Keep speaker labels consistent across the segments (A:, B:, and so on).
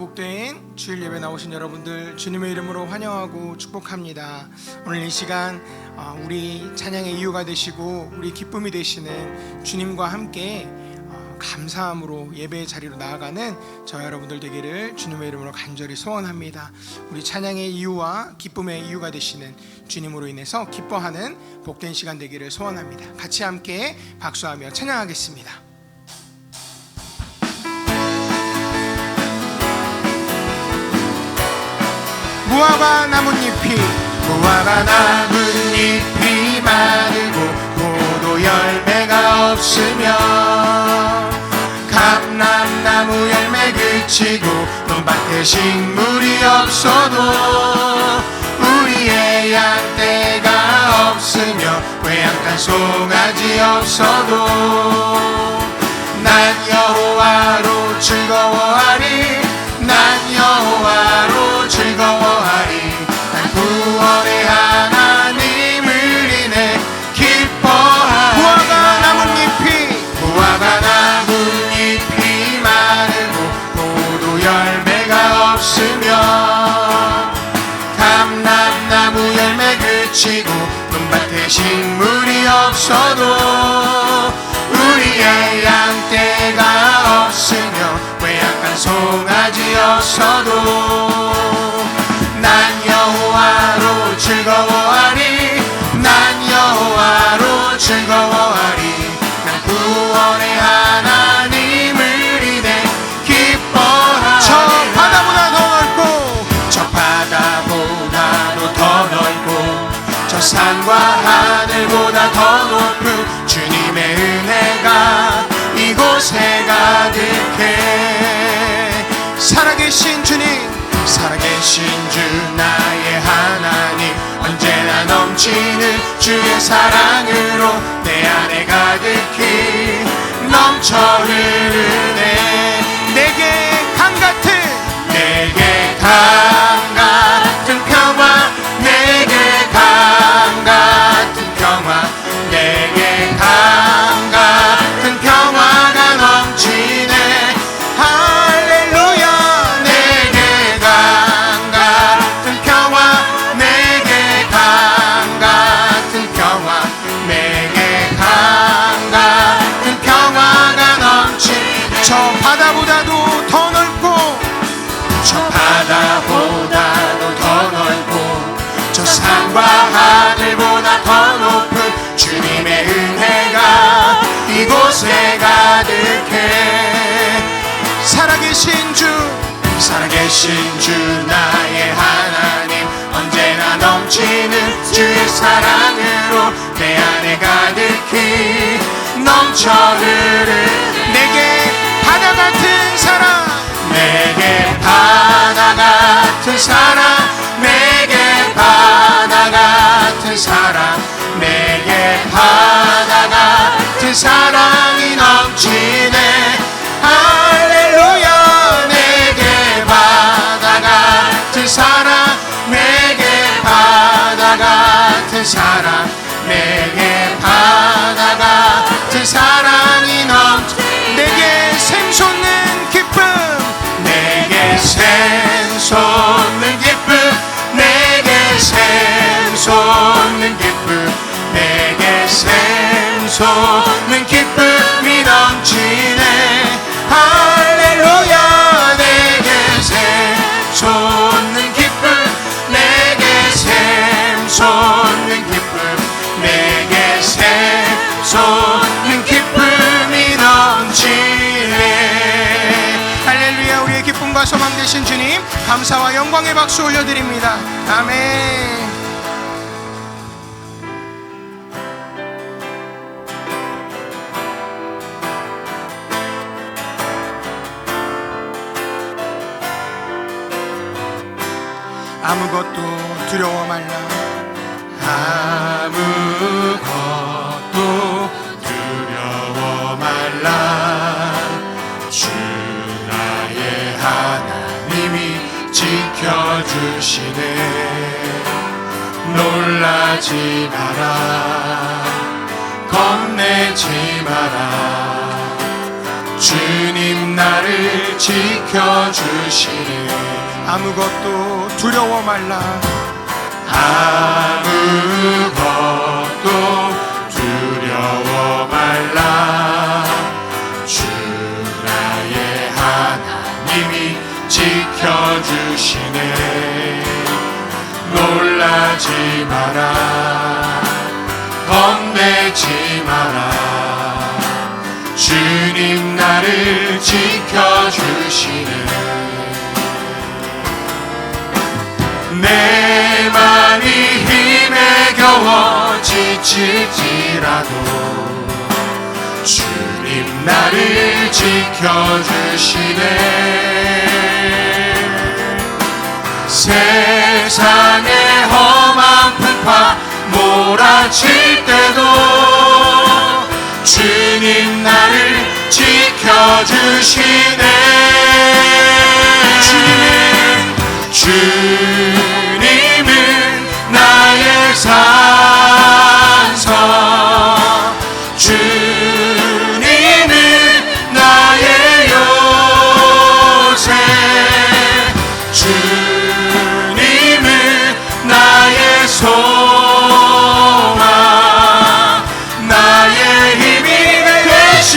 A: 복된 주일 예배 나오신 여러분들 주님의 이름으로 환영하고 축복합니다. 오늘 이 시간 우리 찬양의 이유가 되시고 우리 기쁨이 되시는 주님과 함께 감사함으로 예배의 자리로 나아가는 저 여러분들 되기를 주님의 이름으로 간절히 소원합니다. 우리 찬양의 이유와 기쁨의 이유가 되시는 주님으로 인해서 기뻐하는 복된 시간 되기를 소원합니다. 같이 함께 박수하며 찬양하겠습니다. 무화과 나뭇잎이 마르고 포도 열매가 없으며 감람나무 열매 그치고 논밭에 식물이 없어도 우리의 양떼가 없으며 외양간 송아지 없어도 난 여호와로 즐거워하리. 난 여호와로 즐거워하리. 난 구원의 하나님을 인해 기뻐하리. 무화과 나뭇잎이 마르고 포도 열매가 없으며 감람나무 열매 그치고 논밭에 식물이 없어도 우리의 양떼가 없으며 외양간 송아지 없어도 난 여호와로 즐거워하리. 난 여호와로 즐거워하리. 난 구원의 하나님을 인해 기뻐하리. 저 바다보다도 더 넓고 저 산과 하늘보다 더 높은 주님의 은혜가 이곳에 가득해. 살아계신 주님, 살아계신 주 나의 하나님, 언제나 넘치는 주의 사랑으로 내 안에 가득히 넘쳐 흐르네. 내게 강 같은 평화, 내게 강 같은 평화, 내게 강 같은 평화가 넘치네. 할렐루야. 내게 강 같은 평화, 내게 강 같은 평화, 내게 강 같은 평화가 넘치네. 저 바다보다도 더 넓고 저 바다보다도 더 넓고 저 산과 하늘보다 더 높은 주님의 은혜가 이곳에 가득해. 살아계신 주 나의 하나님, 언제나 넘치는 주의 사랑으로 내 안에 가득히 넘쳐 흐르는 내게 바다 같은 사랑, 내게 바다 같은 사랑, 내게 바다 같은 사랑, 내게 바다 같은 사랑이 넘치네. 할렐루야. 내게 바다 같은 사랑, 내게 바다 같은 사랑, 내게 바다 같은 사랑이 넘치네. 내게 샘솟는 기쁨, 내게 샘솟는 기쁨, 내게 샘솟는 기쁨, 내게 샘솟는 기쁨이 넘치네. 할렐루야. 내게 샘솟는 기쁨, 내게 샘솟는 기쁨, 내게 샘솟는 기쁨이 넘치네. 할렐루야. 우리의 기쁨과 소망 되신 주님, 감사와 영광의 박수 올려드립니다. 아멘. 아무것도 두려워 말라. 아무것도 두려워 말라. 주 나의 하나님이 지켜주시네. 놀라지 마라. 겁내지 마라.
B: 주님 나를 지켜주시네.
A: 아무것도 두려워 말라.
B: 아무것도 두려워 말라. 주 나의 하나님이 지켜주시네. 놀라지 마라. 겁내지 마라. 주님 나를 지켜주시네. 내 맘이 힘에 겨워 지칠지라도 주님 나를 지켜주시네. 세상의 험한 풍파 몰아칠 때도 주님 나를 지켜주시네. 주님은 나의 산성, 주님은 나의 요새, 주님은 나의 소망, 나의 힘이 되신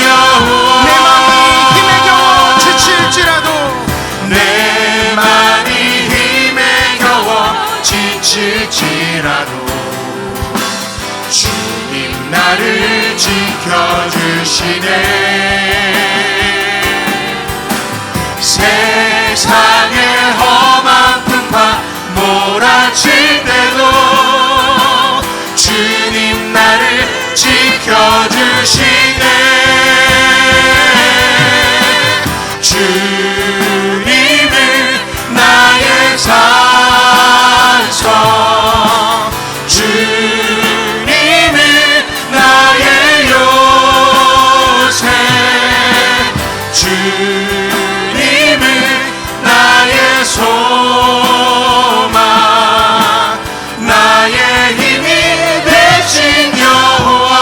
B: 여호와.
A: 내 맘이 힘에 겨워
B: 지칠지라도 주님 나를 지켜주시네. 세상의 험한 풍파 몰아칠 때도 주님 나를 지켜주시네. 주님은 나의 산성, 주님은 나의 요새, 주님은 나의 소망, 나의 힘이 되신 여호와.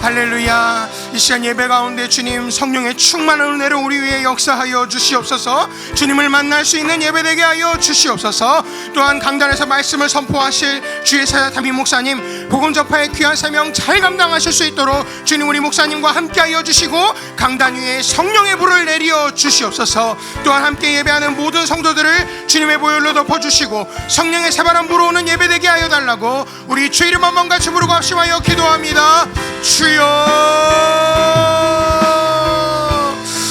A: 할렐루야. 이 시간 예배 가운데 주님 성령의 충만한 은혜로 우리 위에 역사하여 주시옵소서. 주님을 만날 수 있는 예배 되게 하여 주시옵소서. 또한 강단에서 말씀을 선포하실 주의 사자 담임 목사님 복음 전파의 귀한 사명 잘 감당하실 수 있도록 주님 우리 목사님과 함께 하여 주시고 강단 위에 성령의 불을 내려 주시옵소서. 또한 함께 예배하는 모든 성도들을 주님의 보혈로 덮어주시고 성령의 새바람 불어오는 예배 되게 하여 달라고 우리 주 이름 한번 같이 부르고 합심하여 기도합니다. 주여,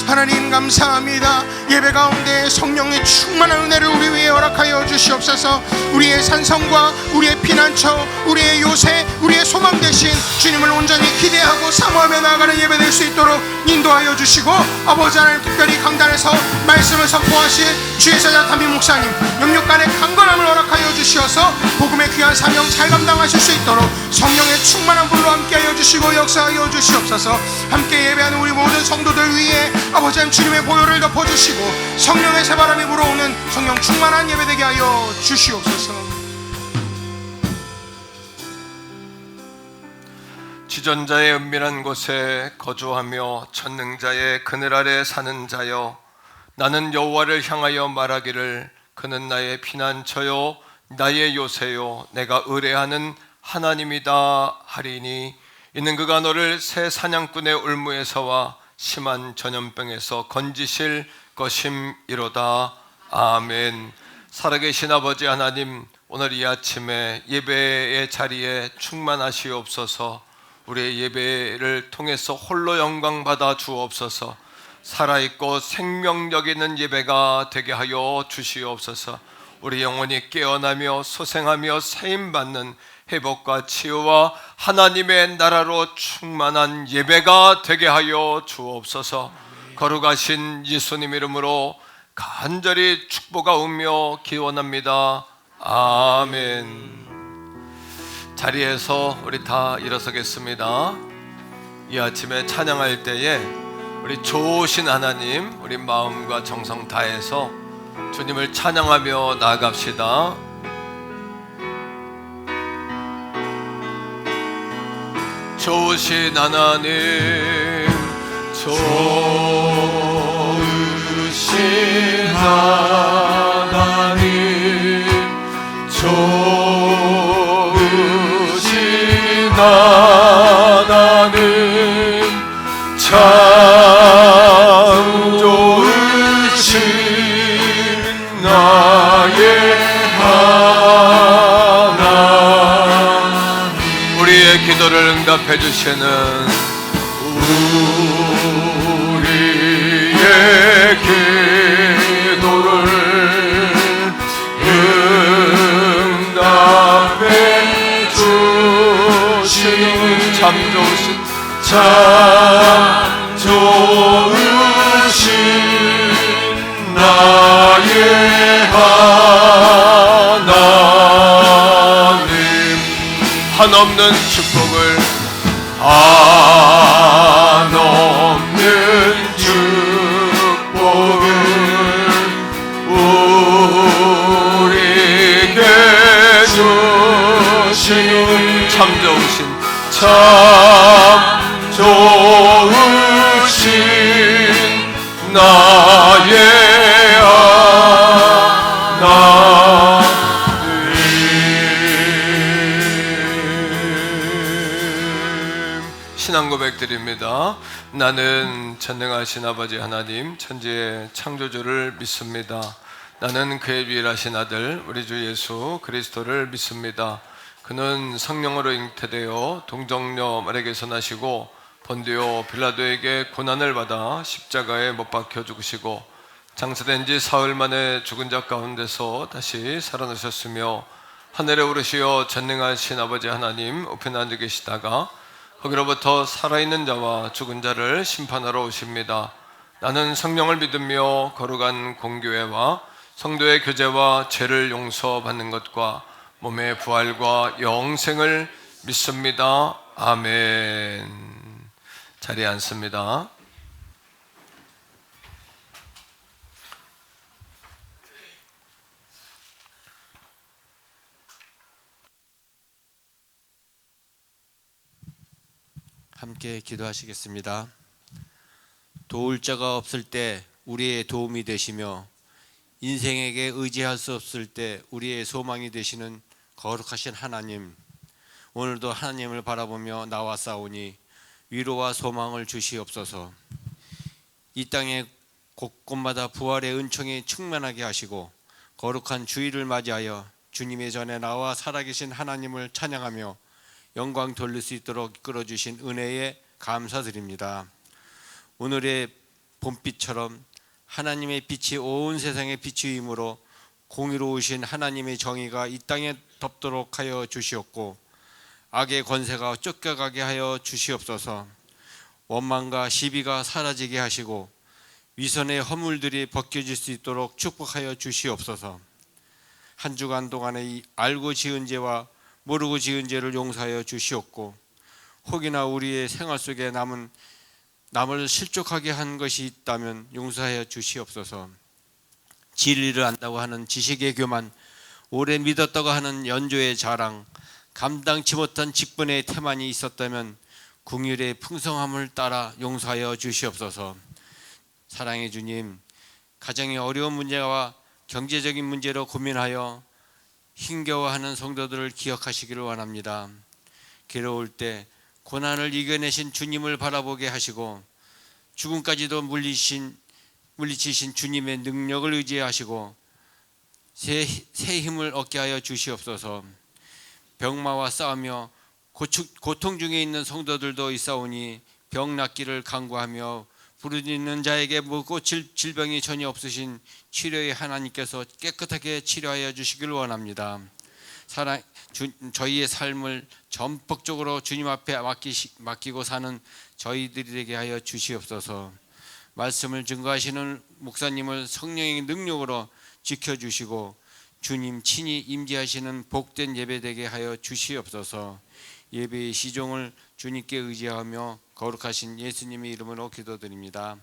A: 하나님 감사합니다. 예배 가운데 성령의 충만한 은혜를 우리 위에 허락하여 주시옵소서. 우리의 산성과 우리의 피난처, 우리의 요새, 우리의 소망 대신 주님을 온전히 기대하고 사모하며 나아가는 예배 될 수 있도록 인도하여 주시고, 아버지 하나님 특별히 강단에서 말씀을 선포하실 주의 사자 담임 목사님 영육간의 강건함을 허락하여 주시어서 복음의 귀한 사명 잘 감당하실 수 있도록 성령의 충만한 불로 함께하여 주시고 역사하여 주시옵소서. 함께 예배하는 우리 모든 성도들 위에 아버지 하나님 주님의 보혈을 덮어주시고 성령의 새바람이 불어오는 성령 충만한 예배 되게 하여 주시옵소서.
C: 지존자의 은밀한 곳에 거주하며 전능자의 그늘 아래 사는 자여, 나는 여호와를 향하여 말하기를 그는 나의 피난처요 나의 요새요 내가 의뢰하는 하나님이다 하리니, 이는 그가 너를 새 사냥꾼의 올무에서와 심한 전염병에서 건지실 것임이로다. 아멘. 살아계신 아버지 하나님, 오늘 이 아침에 예배의 자리에 충만하시옵소서. 우리의 예배를 통해서 홀로 영광 받아 주옵소서. 살아있고 생명력 있는 예배가 되게 하여 주시옵소서. 우리 영혼이 깨어나며 소생하며 세임받는 회복과 치유와 하나님의 나라로 충만한 예배가 되게 하여 주옵소서. 거룩하신 예수님 이름으로 간절히 축복하오며 기원합니다. 아멘. 자리에서 우리 다 일어서겠습니다. 이 아침에 찬양할 때에 우리 좋으신 하나님, 우리 마음과 정성 다해서 주님을 찬양하며 나아갑시다. 좋으신 하나님,
B: 좋으신 하나님, 좋으신 하나님, 참 좋으신 나의 하나님.
C: 우리의 기도를 응답해 주시는
B: 우리의 기도를 응답해 주시는
C: 참 좋으신
B: 참 좋으신 나의 하나님,
C: 한없는 축복을
B: 한없는 축복을 우리에게 주시는
C: 참 좋으신
B: 참 좋으신 나의 하나님.
C: 신앙 고백드립니다. 나는 전능하신 아버지 하나님, 천지의 창조주를 믿습니다. 나는 그의 유일하신 아들 우리 주 예수 그리스도를 믿습니다. 그는 성령으로 잉태되어 동정녀 마리아에게서 나시고 본디오 빌라도에게 고난을 받아 십자가에 못 박혀 죽으시고 장사된 지 사흘 만에 죽은 자 가운데서 다시 살아나셨으며 하늘에 오르시어 전능하신 아버지 하나님 우편에 앉아 계시다가 거기로부터 살아있는 자와 죽은 자를 심판하러 오십니다. 나는 성령을 믿으며 거룩한 공교회와 성도의 교제와 죄를 용서받는 것과 몸의 부활과 영생을 믿습니다. 아멘. 자리에 앉습니다.
D: 함께 기도하시겠습니다. 도울 자가 없을 때 우리의 도움이 되시며 인생에게 의지할 수 없을 때 우리의 소망이 되시는 거룩하신 하나님, 오늘도 하나님을 바라보며 나와 싸우니 위로와 소망을 주시옵소서. 이 땅의 곳곳마다 부활의 은총이 충만하게 하시고 거룩한 주일을 맞이하여 주님의 전에 나와 살아계신 하나님을 찬양하며 영광 돌릴 수 있도록 이끌어주신 은혜에 감사드립니다. 오늘의 봄빛처럼 하나님의 빛이 온 세상에 비추임으로 공의로우신 하나님의 정의가 이 땅에 덮도록 하여 주시옵고 악의 권세가 쫓겨가게 하여 주시옵소서. 원망과 시비가 사라지게 하시고 위선의 허물들이 벗겨질 수 있도록 축복하여 주시옵소서. 한 주간 동안에 이 알고 지은 죄와 모르고 지은 죄를 용서하여 주시옵고 혹이나 우리의 생활 속에 남을 실족하게 한 것이 있다면 용서하여 주시옵소서. 진리를 안다고 하는 지식의 교만, 오래 믿었다고 하는 연조의 자랑, 감당치 못한 직분의 태만이 있었다면 긍휼의 풍성함을 따라 용서하여 주시옵소서. 사랑의 주님, 가정의 어려운 문제와 경제적인 문제로 고민하여 힘겨워하는 성도들을 기억하시기를 원합니다. 괴로울 때 고난을 이겨내신 주님을 바라보게 하시고 죽음까지도 물리치신 주님의 능력을 의지하시고 새 힘을 얻게 하여 주시옵소서. 병마와 싸우며 고통 중에 있는 성도들도 있사오니 병 낫기를 간구하며 부르짖는 자에게 못 고칠 질병이 전혀 없으신 치료의 하나님께서 깨끗하게 치료하여 주시기를 원합니다. 저희의 삶을 전폭적으로 주님 앞에 맡기고 사는 저희들이 되게 하여 주시옵소서. 말씀을 증거하시는 목사님을 성령의 능력으로 지켜주시고 주님 친히 임재하시는 복된 예배 되게 하여 주시옵소서. 예배의 시종을 주님께 의지하며 거룩하신 예수님의 이름으로 기도드립니다.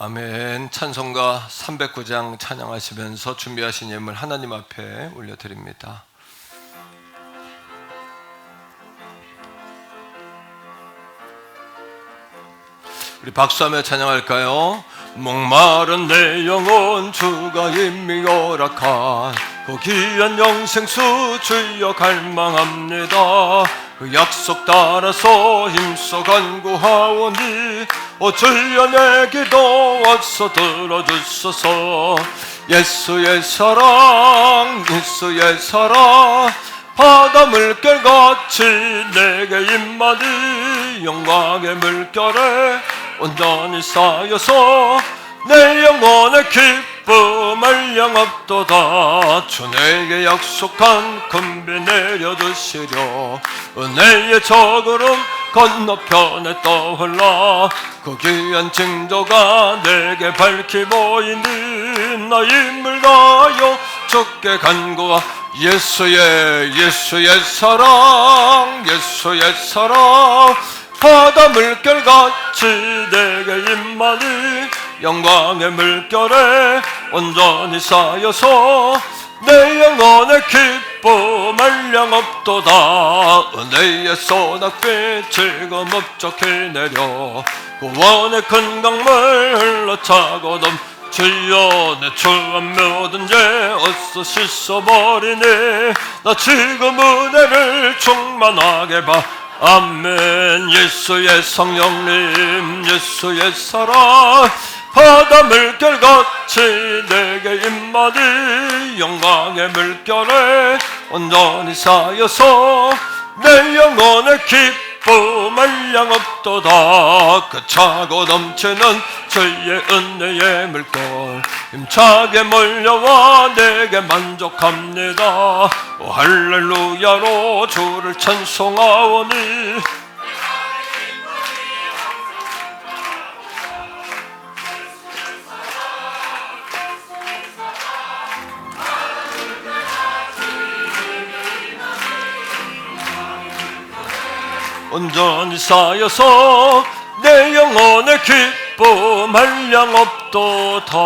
C: 아멘. 찬송가 309장 찬양하시면서 준비하신 예물 하나님 앞에 올려드립니다. 우리 박수하며 찬양할까요? 목마른 내 영혼 주가 이미 허락한 그 귀한 영생수 주여 갈망합니다. 그 약속 따라서 힘써 간구하오니 주여 내 기도 어서 들어주소서. 예수의 사랑 예수의 사랑 바다 물결같이 내게 임하니 영광의 물결에 온전히 쌓여서 내 영혼의 기쁨을 영업도다. 주 내게 약속한 금비 내려주시려 은혜의 저구름 건너편에 떠올라 그 귀한 징조가 내게 밝히 보이니 나 힘을 다하여 주께 간구하 예수의 사랑 예수의 사랑 바다 물결같이 내게 임하니 영광의 물결에 온전히 쌓여서 내 영혼의 기쁨을 영업도다. 은혜의 소낙빛 즐거움 업적히 내려 구원의 큰 강물 흘러차고 주여 내 추한 모든 죄 어서 씻어버리니 나 지금 은혜를 충만하게 봐. 아멘. 예수의 성령님 예수의 사랑 바다 물결같이 내게 임하니 영광의 물결에 온전히 쌓여서 내 영혼의 기쁨을 영업도다. 그 차고 넘치는 주의 은혜의 물결 힘차게 몰려와 내게 만족합니다. 오 할렐루야로 주를 찬송하오니 온전히 쌓여서 내 영혼의 기쁨을 영업도다.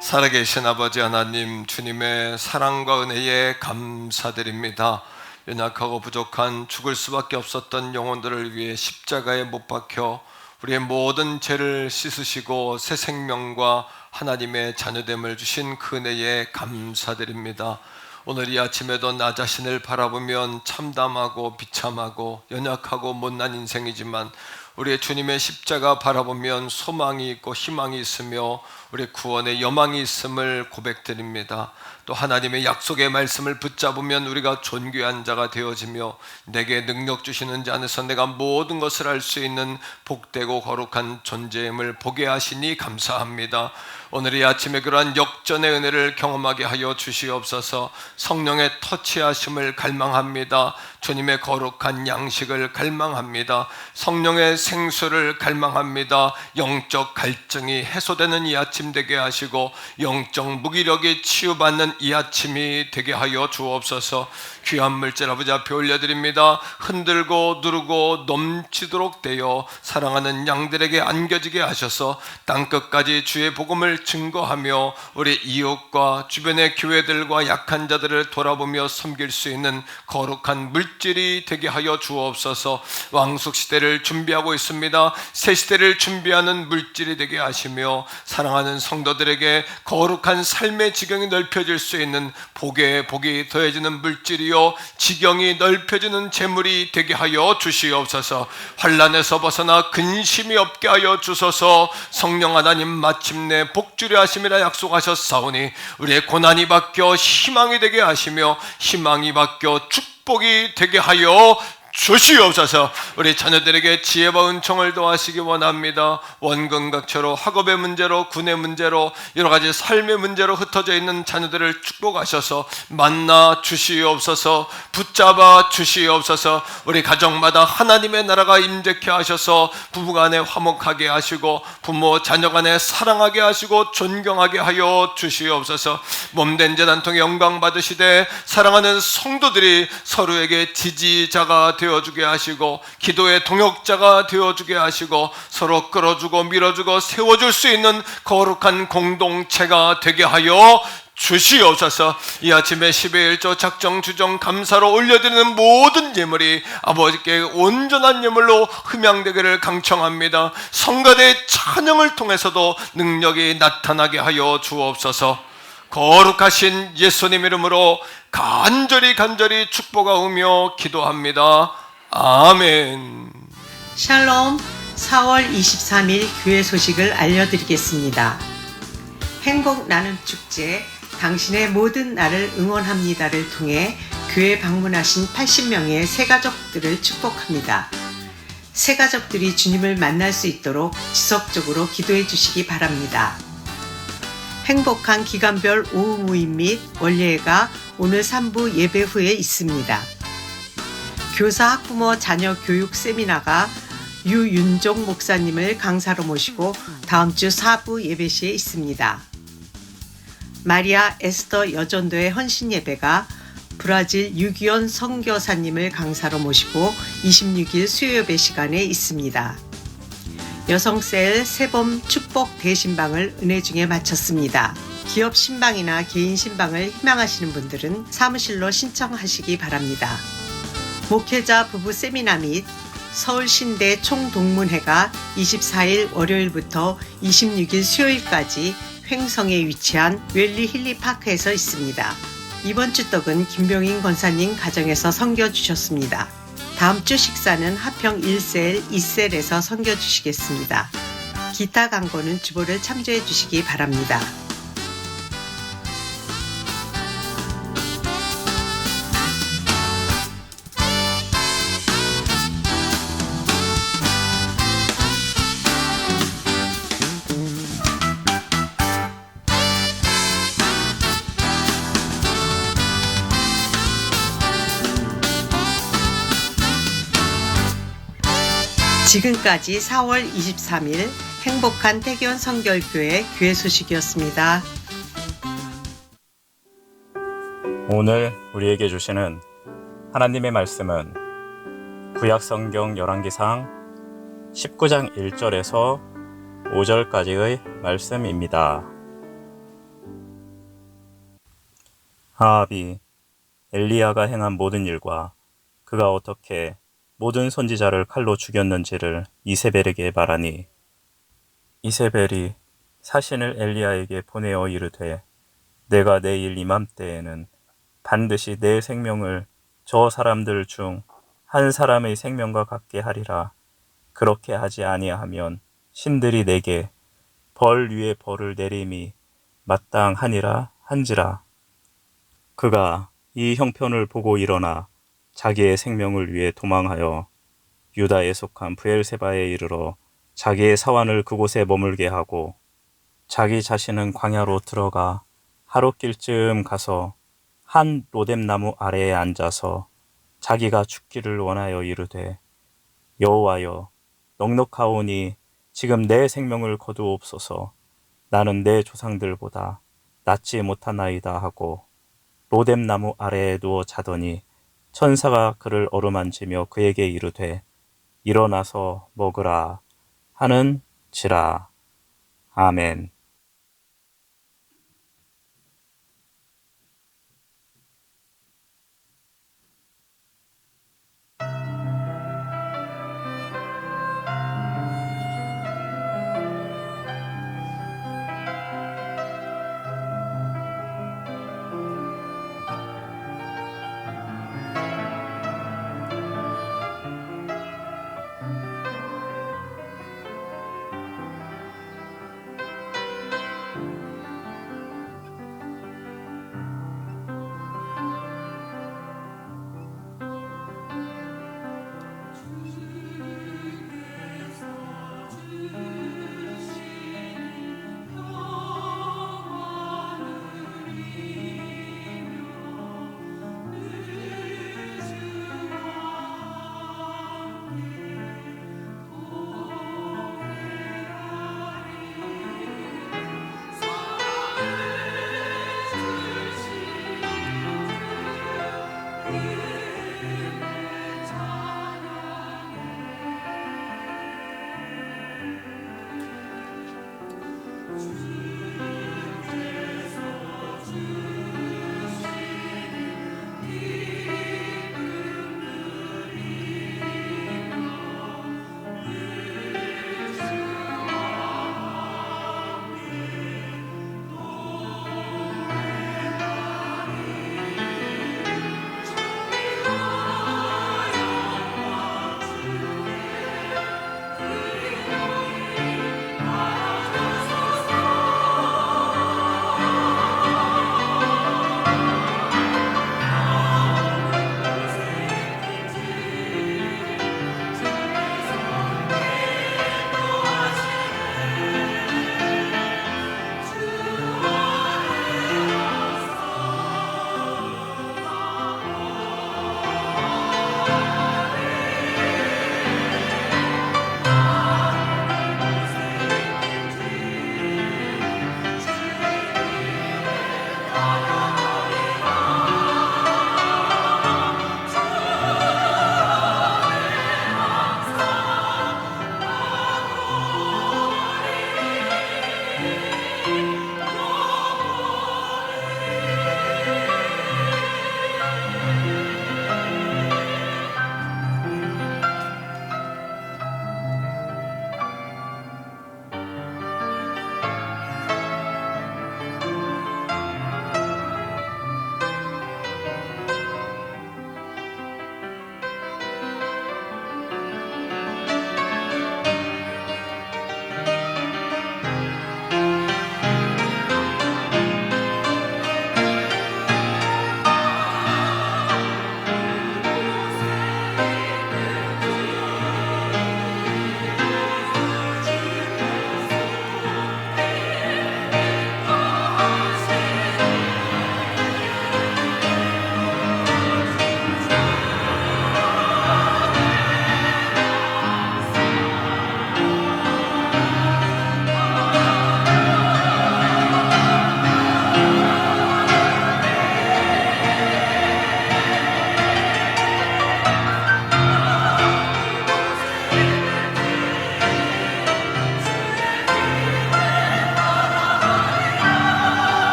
C: 살아계신 아버지 하나님 주님의 사랑과 은혜에 감사드립니다. 연약하고 부족한 죽을 수밖에 없었던 영혼들을 위해 십자가에 못 박혀 우리의 모든 죄를 씻으시고 새 생명과 하나님의 자녀됨을 주신 그 은혜에 감사드립니다. 오늘 이 아침에도 나 자신을 바라보면 참담하고 비참하고 연약하고 못난 인생이지만 우리의 주님의 십자가 바라보면 소망이 있고 희망이 있으며 우리 구원의 여망이 있음을 고백드립니다. 또 하나님의 약속의 말씀을 붙잡으면 우리가 존귀한 자가 되어지며 내게 능력 주시는 자 안에서 내가 모든 것을 할 수 있는 복되고 거룩한 존재임을 보게 하시니 감사합니다. 오늘 이 아침에 그러한 역전의 은혜를 경험하게 하여 주시옵소서. 성령의 터치하심을 갈망합니다. 주님의 거룩한 양식을 갈망합니다. 성령의 생수를 갈망합니다. 영적 갈증이 해소되는 이 아침 되게 하시고 영적 무기력이 치유받는 이 아침이 되게 하여 주옵소서. 귀한 물질 아버지 앞에 올려드립니다. 흔들고 누르고 넘치도록 되어 사랑하는 양들에게 안겨지게 하셔서 땅끝까지 주의 복음을 증거하며 우리 이웃과 주변의 교회들과 약한 자들을 돌아보며 섬길 수 있는 거룩한 물질이 되게 하여 주옵소서. 왕숙시대를 준비하고 있습니다. 새시대를 준비하는 물질이 되게 하시며 사랑하는 성도들에게 거룩한 삶의 지경이 넓혀질 수 있는 복에 복이 더해지는 물질이요 지경이 넓혀지는 재물이 되게 하여 주시옵소서. 환난에서 벗어나 근심이 없게 하여 주소서. 성령 하나님 마침내 복주려 하심이라 약속하셨사오니 우리의 고난이 바뀌어 희망이 되게 하시며 희망이 바뀌어 축복이 되게 하여 주시옵소서. 우리 자녀들에게 지혜와 은총을 더하시기 원합니다. 원근각처로 학업의 문제로 군의 문제로 여러 가지 삶의 문제로 흩어져 있는 자녀들을 축복하셔서 만나 주시옵소서. 붙잡아 주시옵소서. 우리 가정마다 하나님의 나라가 임재케 하셔서 부부간에 화목하게 하시고 부모 자녀간에 사랑하게 하시고 존경하게 하여 주시옵소서. 몸된 재단통에 영광 받으시되 사랑하는 성도들이 서로에게 지지자가 되어주게 하시고 기도의 동역자가 되어주게 하시고 서로 끌어주고 밀어주고 세워줄 수 있는 거룩한 공동체가 되게 하여 주시옵소서. 이 아침에 10의 1조 작정 주정 감사로 올려드리는 모든 예물이 아버지께 온전한 예물로 흠양되기를 강청합니다. 성가대의 찬양을 통해서도 능력이 나타나게 하여 주옵소서. 거룩하신 예수님 이름으로 간절히 축복하오며 기도합니다. 아멘.
E: 샬롬. 4월 23일 교회 소식을 알려드리겠습니다. 행복 나눔 축제 당신의 모든 날을 응원합니다를 통해 교회 방문하신 80명의 새가족들을 축복합니다. 새가족들이 주님을 만날 수 있도록 지속적으로 기도해 주시기 바랍니다. 행복한 기간별 오후 모임 및 원례회가 오늘 3부 예배 후에 있습니다. 교사 학부모 자녀 교육 세미나가 유윤종 목사님을 강사로 모시고 다음 주 4부 예배 시에 있습니다. 마리아 에스더 여전도의 헌신 예배가 브라질 유기원 선교사님을 강사로 모시고 26일 수요 예배 시간에 있습니다. 여성셀 새봄 축복 대신방을 은혜 중에 마쳤습니다. 기업 신방이나 개인 신방을 희망하시는 분들은 사무실로 신청하시기 바랍니다. 목회자 부부 세미나 및 서울신대 총동문회가 24일 월요일부터 26일 수요일까지 횡성에 위치한 웰리 힐리파크에서 있습니다. 이번 주 떡은 김병인 권사님 가정에서 섬겨주셨습니다. 다음 주 식사는 하평 1셀, 2셀에서 섬겨주시겠습니다. 기타 광고는 주보를 참조해 주시기 바랍니다. 지금까지 4월 23일 행복한 태교원 성결교회 교회 소식이었습니다.
F: 오늘 우리에게 주시는 하나님의 말씀은 구약성경 열왕기상 19장 1절에서 5절까지의 말씀입니다. 아합이 엘리야가 행한 모든 일과 그가 어떻게 모든 선지자를 칼로 죽였는지를 이세벨에게 말하니 이세벨이 사신을 엘리야에게 보내어 이르되 내가 내일 이맘때에는 반드시 내 생명을 저 사람들 중 한 사람의 생명과 같게 하리라. 그렇게 하지 아니하면 신들이 내게 벌 위에 벌을 내림이 마땅하니라 한지라. 그가 이 형편을 보고 일어나 자기의 생명을 위해 도망하여 유다에 속한 브엘세바에 이르러 자기의 사환을 그곳에 머물게 하고 자기 자신은 광야로 들어가 하룻길쯤 가서 한 로뎀나무 아래에 앉아서 자기가 죽기를 원하여 이르되 여호와여 넉넉하오니 지금 내 생명을 거두옵소서. 나는 내 조상들보다 낫지 못하나이다 하고 로뎀나무 아래에 누워 자더니 천사가 그를 어루만지며 그에게 이르되 일어나서 먹으라 하는지라. 아멘.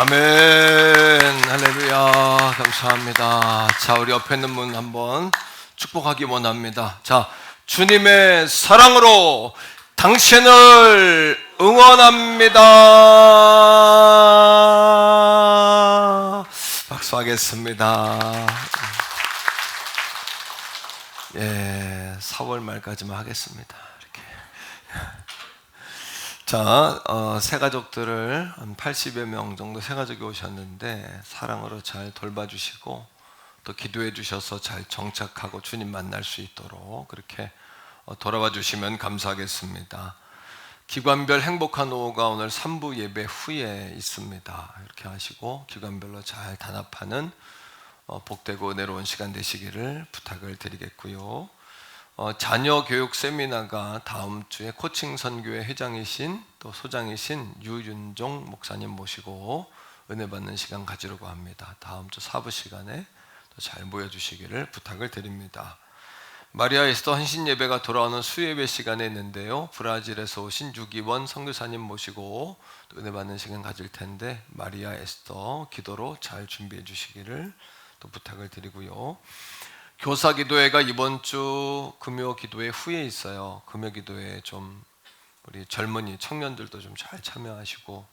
C: 아멘. 할렐루야. 감사합니다. 자, 우리 옆에 있는 분 한번 축복하기 원합니다. 자, 주님의 사랑으로 당신을 응원합니다. 박수하겠습니다. 예, 4월 말까지만 하겠습니다. 이렇게. 자, 새 가족들을 한 80여 명 정도 새 가족이 오셨는데 사랑으로 잘 돌봐주시고 또 기도해 주셔서 잘 정착하고 주님 만날 수 있도록 그렇게 돌아와 주시면 감사하겠습니다. 기관별 행복한 오후가 오늘 3부 예배 후에 있습니다. 이렇게 하시고 기관별로 잘 단합하는 복되고 은혜로운 시간 되시기를 부탁을 드리겠고요. 자녀 교육 세미나가 다음 주에 코칭 선교회 회장이신 또 소장이신 유윤종 목사님 모시고 은혜 받는 시간 가지려고 합니다. 다음 주 4부 시간에 또 잘 모여주시기를 부탁을 드립니다. 마리아 에스더 헌신 예배가 돌아오는 수예배 시간에 있는데요. 브라질에서 오신 유기원 선교사님 모시고 또 은혜 받는 시간 가질 텐데 마리아 에스더 기도로 잘 준비해 주시기를 또 부탁을 드리고요. 교사 기도회가 이번 주 금요 기도회 후에 있어요. 금요 기도회 좀 우리 젊은이 청년들도 좀 잘 참여하시고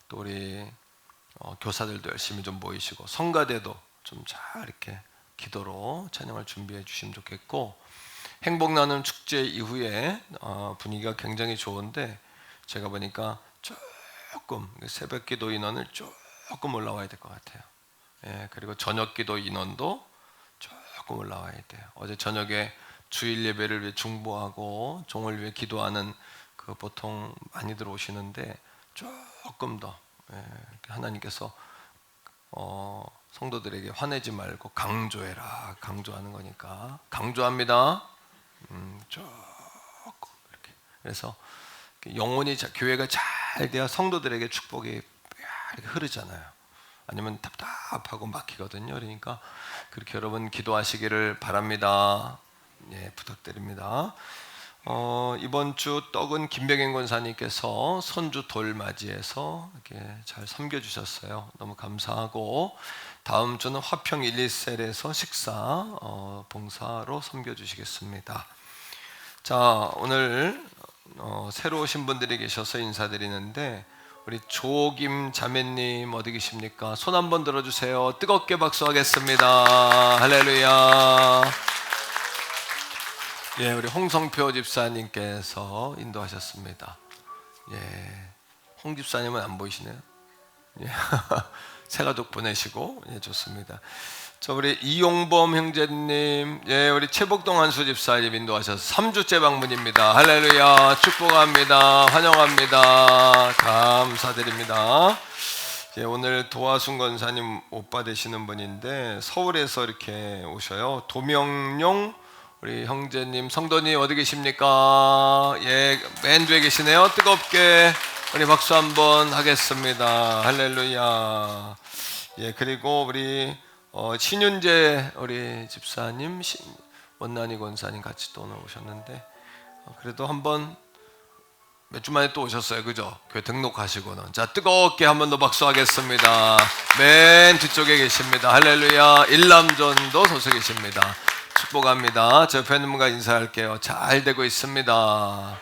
C: 또 우리 교사들도 열심히 좀 모이시고 성가대도 좀 잘 이렇게 기도로 찬양을 준비해 주시면 좋겠고, 행복 나눔 축제 이후에 분위기가 굉장히 좋은데 제가 보니까 조금 새벽 기도 인원을 조금 올라와야 될 것 같아요. 예, 그리고 저녁 기도 인원도 조금 올라와야 돼요. 어제 저녁에 주일 예배를 위해 중보하고 종을 위해 기도하는 그 보통 많이들 오시는데 조금 더 하나님께서 성도들에게 화내지 말고 강조해라, 강조하는 거니까 강조합니다. 조금 이렇게. 그래서 영혼이 교회가 잘 돼야 성도들에게 축복이 이렇게 흐르잖아요. 아니면 답답하고 막히거든요. 그러니까 그렇게 여러분 기도하시기를 바랍니다. 예, 부탁드립니다. 이번 주 떡은 김병현 권사님께서 선주 돌 맞이해서 이렇게 잘 섬겨주셨어요. 너무 감사하고, 다음 주는 화평 1,2셀에서 식사 봉사로 섬겨주시겠습니다. 자, 오늘 새로 오신 분들이 계셔서 인사드리는데 우리 조김 자매님 어디 계십니까? 손 한번 들어주세요. 뜨겁게 박수하겠습니다. 할렐루야. 예, 우리 홍성표 집사님께서 인도하셨습니다. 예, 홍 집사님은 안 보이시네요. 예, 새가족 보내시고, 예, 좋습니다. 저 우리 이용범 형제님, 예, 우리 최복동 한수 집사님 인도하셔서 3주째 방문입니다. 할렐루야, 축복합니다. 환영합니다. 감사드립니다. 예, 오늘 도화순 권사님 오빠 되시는 분인데 서울에서 이렇게 오셔요. 도명용 우리 형제님, 성도님 어디 계십니까? 예, 맨 뒤에 계시네요. 뜨겁게 우리 박수 한번 하겠습니다. 할렐루야. 예, 그리고 우리 신윤재 우리 집사님, 원난이 권사님 같이 또 오늘 오셨는데 그래도 한번 몇 주 만에 또 오셨어요, 그죠? 교회 등록하시고는. 자, 뜨겁게 한 번 더 박수하겠습니다. 맨 뒤쪽에 계십니다. 할렐루야. 일남전도 소속 계십니다. 축복합니다. 저 옆에 있는 분과 인사할게요. 잘 되고 있습니다.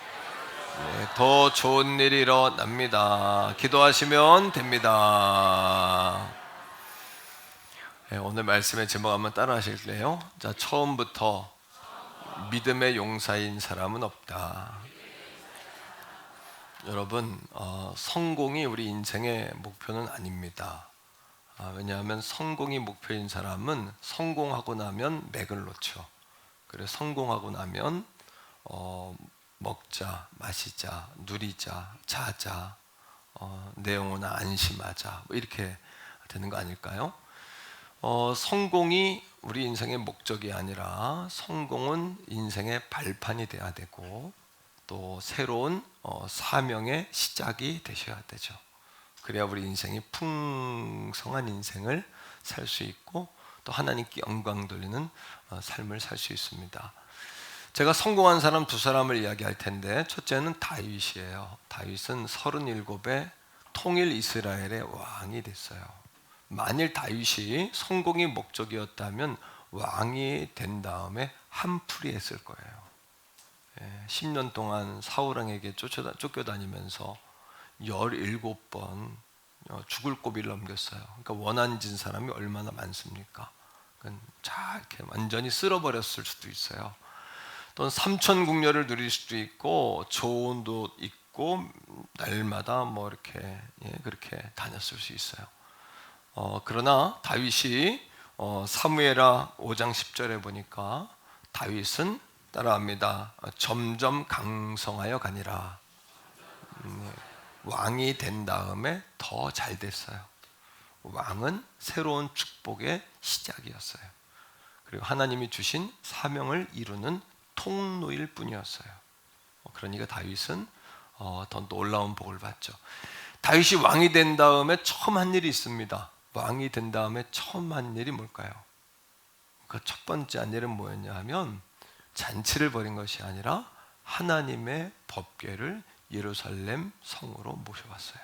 C: 네, 더 좋은 일이 일어납니다. 기도하시면 됩니다. 네, 오늘 말씀의 제목 한번 따라 하실래요? 자, 처음부터 믿음의 용사인 사람은 없다. 여러분, 성공이 우리 인생의 목표는 아닙니다. 왜냐하면 성공이 목표인 사람은 성공하고 나면 맥을 놓죠. 그래서 성공하고 나면 먹자, 마시자, 누리자, 자자, 내 영혼아 안심하자, 뭐 이렇게 되는 거 아닐까요? 성공이 우리 인생의 목적이 아니라 성공은 인생의 발판이 돼야 되고 또 새로운 사명의 시작이 되셔야 되죠. 그래야 우리 인생이 풍성한 인생을 살 수 있고 또 하나님께 영광 돌리는 삶을 살 수 있습니다. 제가 성공한 사람 두 사람을 이야기할 텐데 첫째는 다윗이에요. 다윗은 37에 통일 이스라엘의 왕이 됐어요. 만일 다윗이 성공이 목적이었다면 왕이 된 다음에 한풀이 했을 거예요. 10년 동안 사울왕에게 쫓겨다니면서 17번 죽을 고비를 넘겼어요. 그러니까 원한진 사람이 얼마나 많습니까? 자 이렇게 완전히 쓸어버렸을 수도 있어요. 또는 삼천국녀를 누릴 수도 있고 조언도 있고 날마다 뭐 이렇게 그렇게 다녔을 수 있어요. 그러나 다윗이 사무엘하 5장 10절에 보니까 다윗은 따라합니다. 점점 강성하여 가니라. 왕이 된 다음에 더 잘 됐어요. 왕은 새로운 축복의 시작이었어요. 그리고 하나님이 주신 사명을 이루는 통로일 뿐이었어요. 그러니까 다윗은 더 놀라운 복을 받죠. 다윗이 왕이 된 다음에 처음 한 일이 있습니다. 왕이 된 다음에 처음 한 일이 뭘까요? 그 첫 번째 한 일은 뭐였냐 하면 잔치를 벌인 것이 아니라 하나님의 법궤를 예루살렘 성으로 모셔왔어요.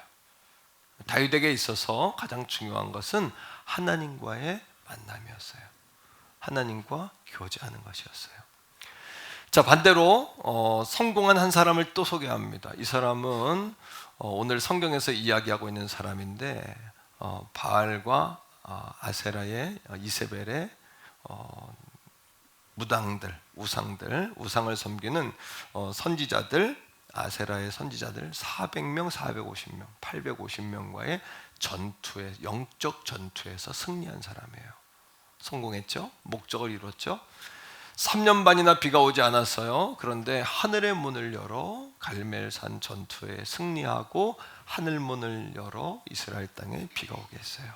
C: 다윗에게 있어서 가장 중요한 것은 하나님과의 만남이었어요. 하나님과 교제하는 것이었어요. 자, 반대로 성공한 한 사람을 또 소개합니다. 이 사람은 오늘 성경에서 이야기하고 있는 사람인데 바알과 아세라의 이세벨의 무당들, 우상을 섬기는 선지자들, 아세라의 선지자들 400명, 450명, 850명과의 전투에, 영적 전투에서 승리한 사람이에요. 성공했죠? 목적을 이뤘죠? 3년 반이나 비가 오지 않았어요. 그런데 하늘의 문을 열어 갈멜산 전투에 승리하고 하늘 문을 열어 이스라엘 땅에 비가 오게 했어요.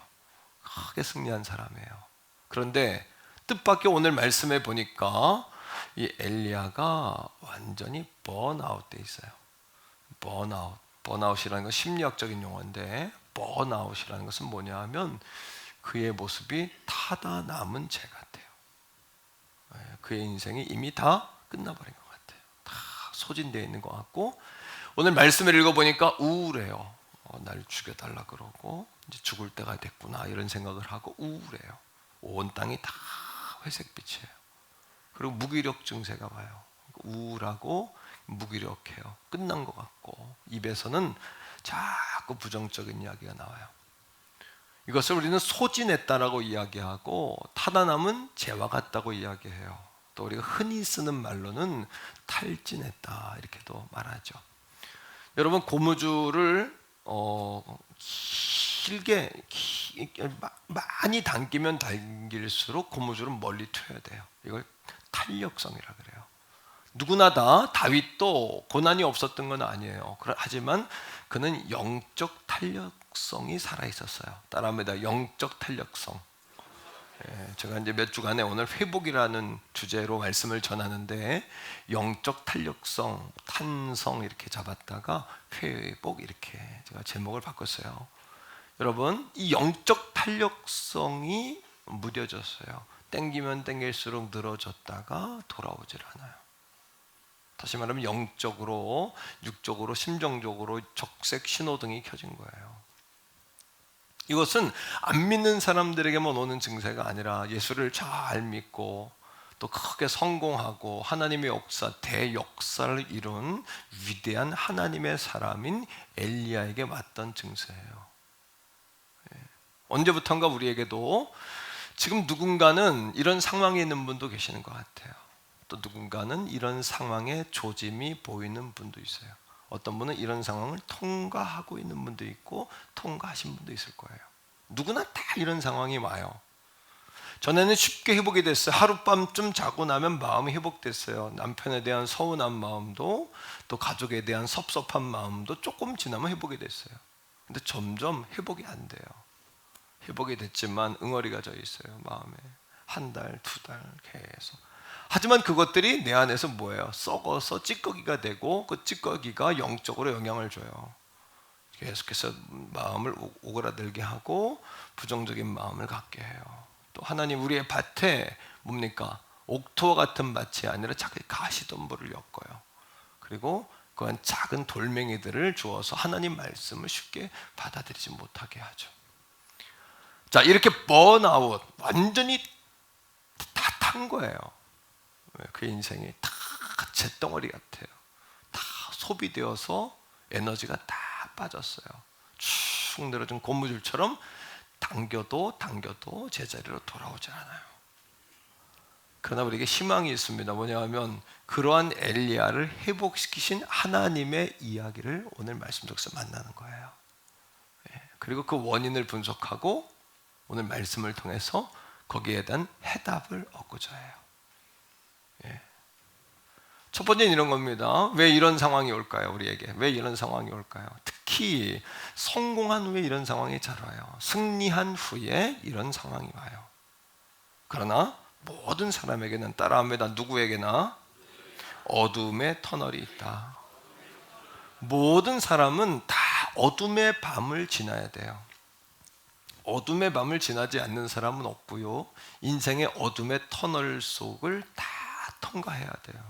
C: 크게 승리한 사람이에요. 그런데 뜻밖의 오늘 말씀에 보니까 이 엘리야가 완전히 번아웃 돼 있어요. 번아웃이라는 건 심리학적인 용어인데 번아웃이라는 것은 뭐냐 하면 그의 모습이 타다 남은 재 같아요. 그의 인생이 이미 다 끝나버린 것 같아요. 다 소진되어 있는 것 같고 오늘 말씀을 읽어보니까 우울해요. 날 죽여달라 그러고 이제 죽을 때가 됐구나 이런 생각을 하고 우울해요. 온 땅이 다 회색빛이에요. 그리고 무기력 증세가 와요. 우울하고 무기력해요. 끝난 것 같고 입에서는 자꾸 부정적인 이야기가 나와요. 이것을 우리는 소진했다라고 이야기하고 타다 남은 재와 같다고 이야기해요. 또 우리가 흔히 쓰는 말로는 탈진했다 이렇게도 말하죠. 여러분 고무줄을 길게 많이 당기면 당길수록 고무줄은 멀리 튀어야 돼요. 이걸 탄력성이라 그래요. 누구나 다 다윗도 고난이 없었던 건 아니에요. 하지만 그는 영적 탄력성이 살아 있었어요. 따라합니다. 영적 탄력성. 제가 이제 몇 주간에 오늘 회복이라는 주제로 말씀을 전하는데 영적 탄력성, 탄성 이렇게 잡았다가 회복 이렇게 제가 제목을 바꿨어요. 여러분 이 영적 탄력성이 무뎌졌어요. 땡기면 땡길수록 늘어졌다가 돌아오질 않아요. 다시 말하면 영적으로, 육적으로, 심정적으로 적색 신호등이 켜진 거예요. 이것은 안 믿는 사람들에게만 오는 증세가 아니라 예수를 잘 믿고 또 크게 성공하고 하나님의 역사, 대역사를 이룬 위대한 하나님의 사람인 엘리야에게 왔던 증세예요. 언제부턴가 우리에게도 지금 누군가는 이런 상황에 있는 분도 계시는 것 같아요. 또 누군가는 이런 상황에 조짐이 보이는 분도 있어요. 어떤 분은 이런 상황을 통과하고 있는 분도 있고 통과하신 분도 있을 거예요. 누구나 다 이런 상황이 와요. 전에는 쉽게 회복이 됐어요. 하룻밤쯤 자고 나면 마음이 회복됐어요. 남편에 대한 서운한 마음도 또 가족에 대한 섭섭한 마음도 조금 지나면 회복이 됐어요. 근데 점점 회복이 안 돼요. 회복이 됐지만 응어리가 져 있어요. 마음에 한 달, 두 달 계속. 하지만 그것들이 내 안에서 뭐예요? 썩어서 찌꺼기가 되고 그 찌꺼기가 영적으로 영향을 줘요. 계속해서 마음을 오그라들게 하고 부정적인 마음을 갖게 해요. 또 하나님 우리의 밭에 뭡니까? 옥토와 같은 밭이 아니라 자꾸 가시덤불을 엮어요. 그리고 그한 작은 돌멩이들을 주어서 하나님 말씀을 쉽게 받아들이지 못하게 하죠. 자, 이렇게 번아웃, 완전히 다 탄 거예요. 그 인생이 다 잿덩어리 같아요. 다 소비되어서 에너지가 다 빠졌어요. 축 늘어진 고무줄처럼 당겨도 제자리로 돌아오지 않아요. 그러나 우리에게 희망이 있습니다. 뭐냐면 그러한 엘리야를 회복시키신 하나님의 이야기를 오늘 말씀 속에서 만나는 거예요. 그리고 그 원인을 분석하고 오늘 말씀을 통해서 거기에 대한 해답을 얻고자 해요. 첫 번째는 이런 겁니다. 왜 이런 상황이 올까요? 우리에게 왜 이런 상황이 올까요? 특히 성공한 후에 이런 상황이 잘 와요. 승리한 후에 이런 상황이 와요. 그러나 모든 사람에게는, 따라합니다, 누구에게나 어둠의 터널이 있다. 모든 사람은 다 어둠의 밤을 지나야 돼요. 어둠의 밤을 지나지 않는 사람은 없고요, 인생의 어둠의 터널 속을 다 통과해야 돼요.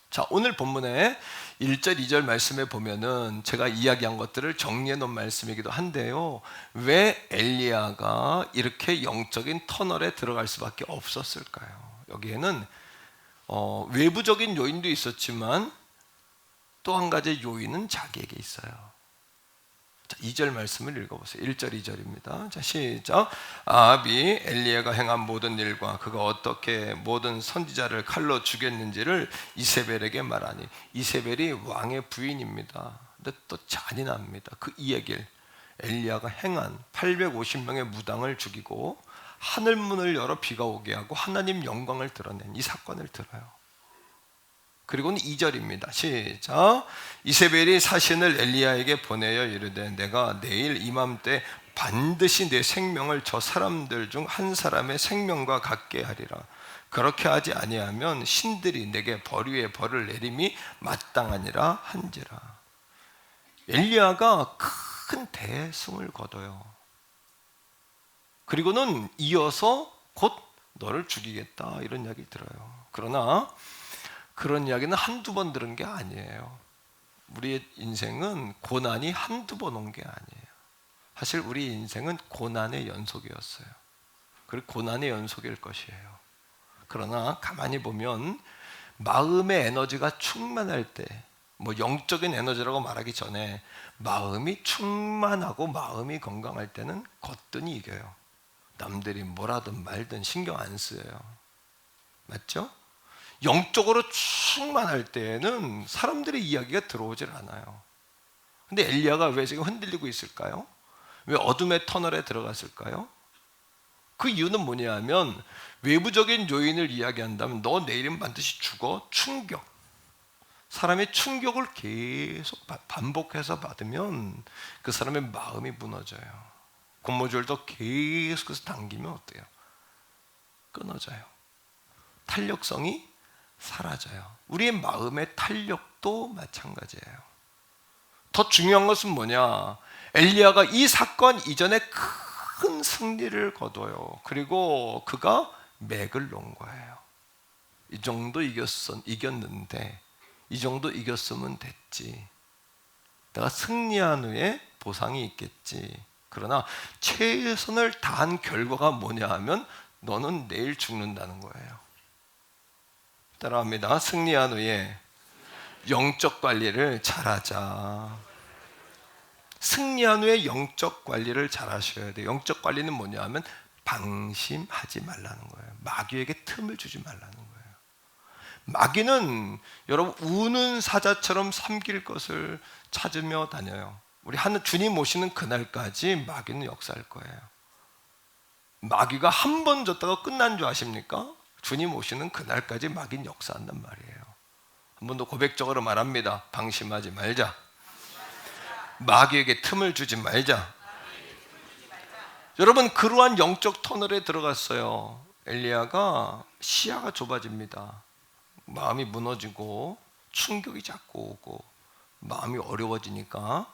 C: 자, 오늘 본문에 1절, 2절 말씀에 보면은 제가 이야기한 것들을 정리해 놓은 말씀이기도 한데요, 왜 엘리야가 이렇게 영적인 터널에 들어갈 수밖에 없었을까요? 여기에는 외부적인 요인도 있었지만 또 한 가지 요인은 자기에게 있어요. 자, 2절 말씀을 읽어보세요. 1절, 2절입니다. 자, 시작. 아합이 엘리야가 행한 모든 일과 그가 어떻게 모든 선지자를 칼로 죽였는지를 이세벨에게 말하니, 이세벨이 왕의 부인입니다. 근데 또 잔인합니다. 그 이 얘기를 엘리야가 행한 850명의 무당을 죽이고 하늘문을 열어 비가 오게 하고 하나님 영광을 드러낸 이 사건을 들어요. 그리고는 2절입니다. 시작. 이세벨이 사신을 엘리야에게 보내어 이르되 내가 내일 이맘때 반드시 내 생명을 저 사람들 중 한 사람의 생명과 같게 하리라. 그렇게 하지 아니하면 신들이 내게 벌 위에 벌을 내림이 마땅하니라 한지라. 엘리야가 큰 대승을 거둬요. 그리고는 이어서 곧 너를 죽이겠다 이런 이야기 들어요. 그러나 그런 이야기는 한두 번 들은 게 아니에요. 우리의 인생은 고난이 한두 번 온 게 아니에요. 사실 우리 인생은 고난의 연속이었어요. 그리고 고난의 연속일 것이에요. 그러나 가만히 보면 마음의 에너지가 충만할 때, 뭐 영적인 에너지라고 말하기 전에 마음이 충만하고 마음이 건강할 때는 거뜬히 이겨요. 남들이 뭐라든 말든 신경 안 쓰여요. 맞죠? 영적으로 충만할 때에는 사람들의 이야기가 들어오질 않아요. 근데 엘리야가 왜 지금 흔들리고 있을까요? 왜 어둠의 터널에 들어갔을까요? 그 이유는 뭐냐면 외부적인 요인을 이야기한다면 너 내일은 반드시 죽어. 충격. 사람이 충격을 계속 반복해서 받으면 그 사람의 마음이 무너져요. 고무줄도 계속해서 당기면 어때요? 끊어져요. 탄력성이 사라져요. 우리의 마음의 탄력도 마찬가지예요. 더 중요한 것은 뭐냐? 엘리야가 이 사건 이전에 큰 승리를 거둬요. 그리고 그가 맥을 놓은 거예요. 이 정도 이겼는데 이 정도 이겼으면 됐지. 내가 승리한 후에 보상이 있겠지. 그러나 최선을 다한 결과가 뭐냐 하면 너는 내일 죽는다는 거예요. 따라합니다. 승리한 후에 영적 관리를 잘하자. 승리한 후에 영적 관리를 잘하셔야 돼요. 영적 관리는 뭐냐 하면 방심하지 말라는 거예요. 마귀에게 틈을 주지 말라는 거예요. 마귀는 여러분 우는 사자처럼 삼킬 것을 찾으며 다녀요. 우리 하늘 주님 오시는 그날까지 마귀는 역사할 거예요. 마귀가 한 번 졌다가 끝난 줄 아십니까? 주님 오시는 그날까지 마귀는 역사한단 말이에요. 한 번 더 고백적으로 말합니다. 방심하지 말자. 마귀에게 틈을 주지 말자. 여러분 그러한 영적 터널에 들어갔어요. 엘리야가 시야가 좁아집니다. 마음이 무너지고 충격이 자꾸 오고 마음이 어려워지니까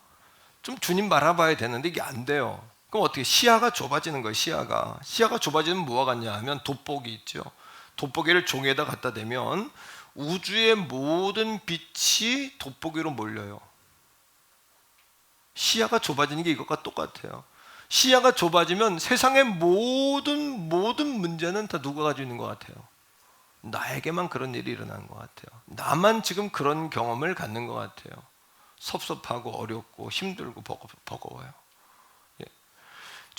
C: 좀 주님 바라봐야 되는데 이게 안 돼요. 그럼 어떻게? 시야가 좁아지는 거예요. 시야가 좁아지면 뭐가 같냐 하면 돋보기 있죠. 돋보기를 종에다 갖다 대면 우주의 모든 빛이 돋보기로 몰려요. 시야가 좁아지는 게 이것과 똑같아요. 시야가 좁아지면 세상의 모든 문제는 다 누가 가지고 있는 것 같아요? 나에게만 그런 일이 일어나는 것 같아요. 나만 지금 그런 경험을 갖는 것 같아요. 섭섭하고 어렵고 힘들고 버거워요. 예.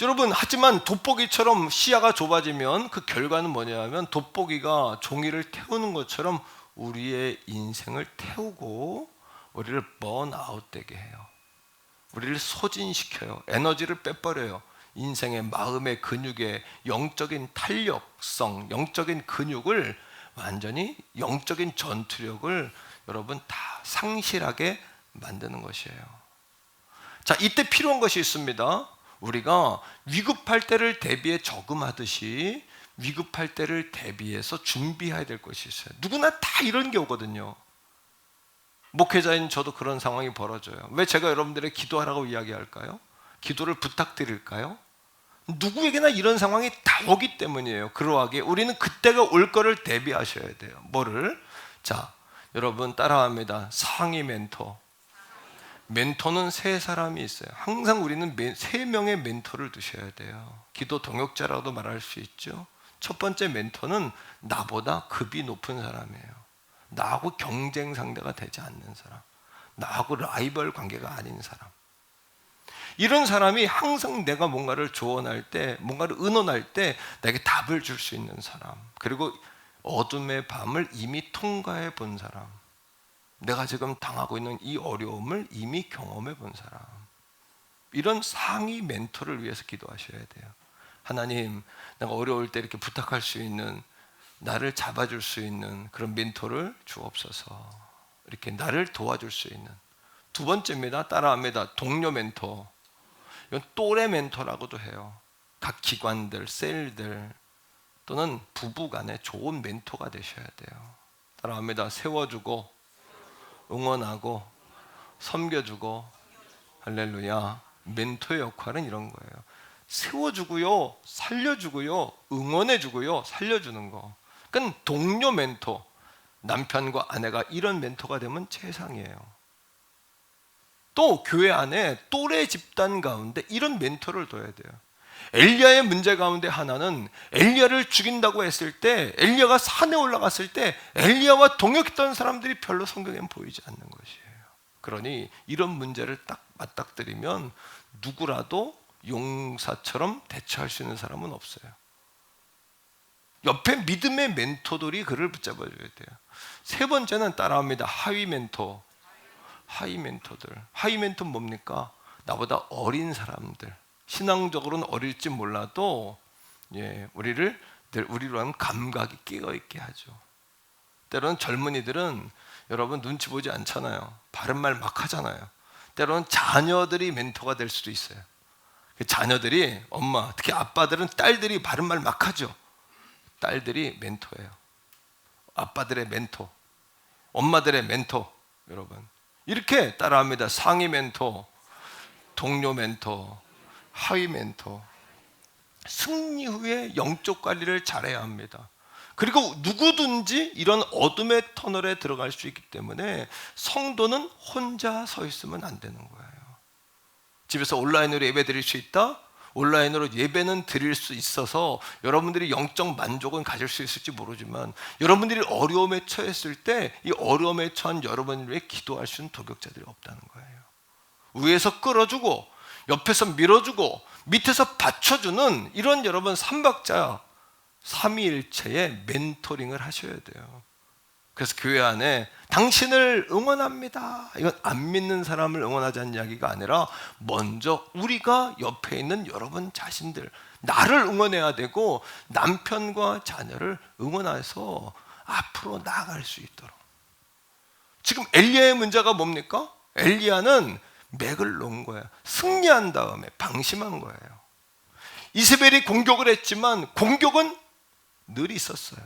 C: 여러분, 하지만 돋보기처럼 시야가 좁아지면 그 결과는 뭐냐면 돋보기가 종이를 태우는 것처럼 우리의 인생을 태우고 우리를 번아웃되게 해요. 우리를 소진시켜요. 에너지를 빼버려요. 인생의 마음의 근육의 영적인 탄력성, 영적인 근육을 완전히 영적인 전투력을 여러분 다 상실하게 만드는 것이에요. 자, 이때 필요한 것이 있습니다. 우리가 위급할 때를 대비해 저금하듯이 위급할 때를 대비해서 준비해야 될 것이 있어요. 누구나 다 이런 게 오거든요. 목회자인 저도 그런 상황이 벌어져요. 왜 제가 여러분들의 기도하라고 이야기할까요? 기도를 부탁드릴까요? 누구에게나 이런 상황이 다 오기 때문이에요. 그러하기에 우리는 그때가 올 거를 대비하셔야 돼요. 뭐를? 자, 여러분 따라합니다. 상위 멘토. 멘토는 세 사람이 있어요. 항상 우리는 세 명의 멘토를 두셔야 돼요. 기도 동역자라고도 말할 수 있죠. 첫 번째 멘토는 나보다 급이 높은 사람이에요. 나하고 경쟁 상대가 되지 않는 사람, 나하고 라이벌 관계가 아닌 사람. 이런 사람이 항상 내가 뭔가를 조언할 때, 뭔가를 의논할 때 나에게 답을 줄 수 있는 사람, 그리고 어둠의 밤을 이미 통과해 본 사람, 내가 지금 당하고 있는 이 어려움을 이미 경험해 본 사람. 이런 상위 멘토를 위해서 기도하셔야 돼요. 하나님, 내가 어려울 때 이렇게 부탁할 수 있는, 나를 잡아줄 수 있는 그런 멘토를 주옵소서. 이렇게 나를 도와줄 수 있는. 두 번째입니다. 따라합니다. 동료 멘토. 이건 또래 멘토라고도 해요. 각 기관들, 셀들 또는 부부 간에 좋은 멘토가 되셔야 돼요. 따라합니다. 세워주고 응원하고 섬겨주고. 할렐루야. 멘토의 역할은 이런 거예요. 세워주고요, 살려주고요, 응원해주고요, 살려주는 거. 그러니까 동료 멘토, 남편과 아내가 이런 멘토가 되면 최상이에요. 또 교회 안에 또래 집단 가운데 이런 멘토를 둬야 돼요. 엘리야의 문제 가운데 하나는 엘리야를 죽인다고 했을 때, 엘리야가 산에 올라갔을 때 엘리야와 동역했던 사람들이 별로 성경에는 보이지 않는 것이에요. 그러니 이런 문제를 딱 맞닥뜨리면 누구라도 용사처럼 대처할 수 있는 사람은 없어요. 옆에 믿음의 멘토들이 그를 붙잡아줘야 돼요. 세 번째는 따라합니다. 하위 멘토. 하위 멘토들. 하위 멘토는 뭡니까? 나보다 어린 사람들. 신앙적으로는 어릴지 몰라도 우리로 하면 감각이 끼어있게 하죠. 때로는 젊은이들은 여러분 눈치 보지 않잖아요. 바른 말 막 하잖아요. 때로는 자녀들이 멘토가 될 수도 있어요. 자녀들이, 엄마, 특히 아빠들은 딸들이 바른 말 막 하죠. 딸들이 멘토예요. 아빠들의 멘토, 엄마들의 멘토. 여러분 이렇게 따라합니다. 상위 멘토, 동료 멘토, 하위 멘토. 승리 후에 영적 관리를 잘해야 합니다. 그리고 누구든지 이런 어둠의 터널에 들어갈 수 있기 때문에 성도는 혼자 서 있으면 안 되는 거예요. 집에서 온라인으로 예배 드릴 수 있다? 온라인으로 예배는 드릴 수 있어서 여러분들이 영적 만족은 가질 수 있을지 모르지만, 여러분들이 어려움에 처했을 때 이 어려움에 처한 여러분을 위해 기도할 수 있는 도격자들이 없다는 거예요. 위에서 끌어주고 옆에서 밀어주고 밑에서 받쳐주는 이런 여러분 삼박자 삼위일체의 멘토링을 하셔야 돼요. 그래서 교회 안에 당신을 응원합니다, 이건 안 믿는 사람을 응원하자는 이야기가 아니라 먼저 우리가 옆에 있는 여러분 자신들, 나를 응원해야 되고 남편과 자녀를 응원해서 앞으로 나아갈 수 있도록. 지금 엘리야의 문제가 뭡니까? 엘리야는 맥을 놓은 거예요. 승리한 다음에 방심한 거예요. 이세벨이 공격을 했지만 공격은 늘 있었어요.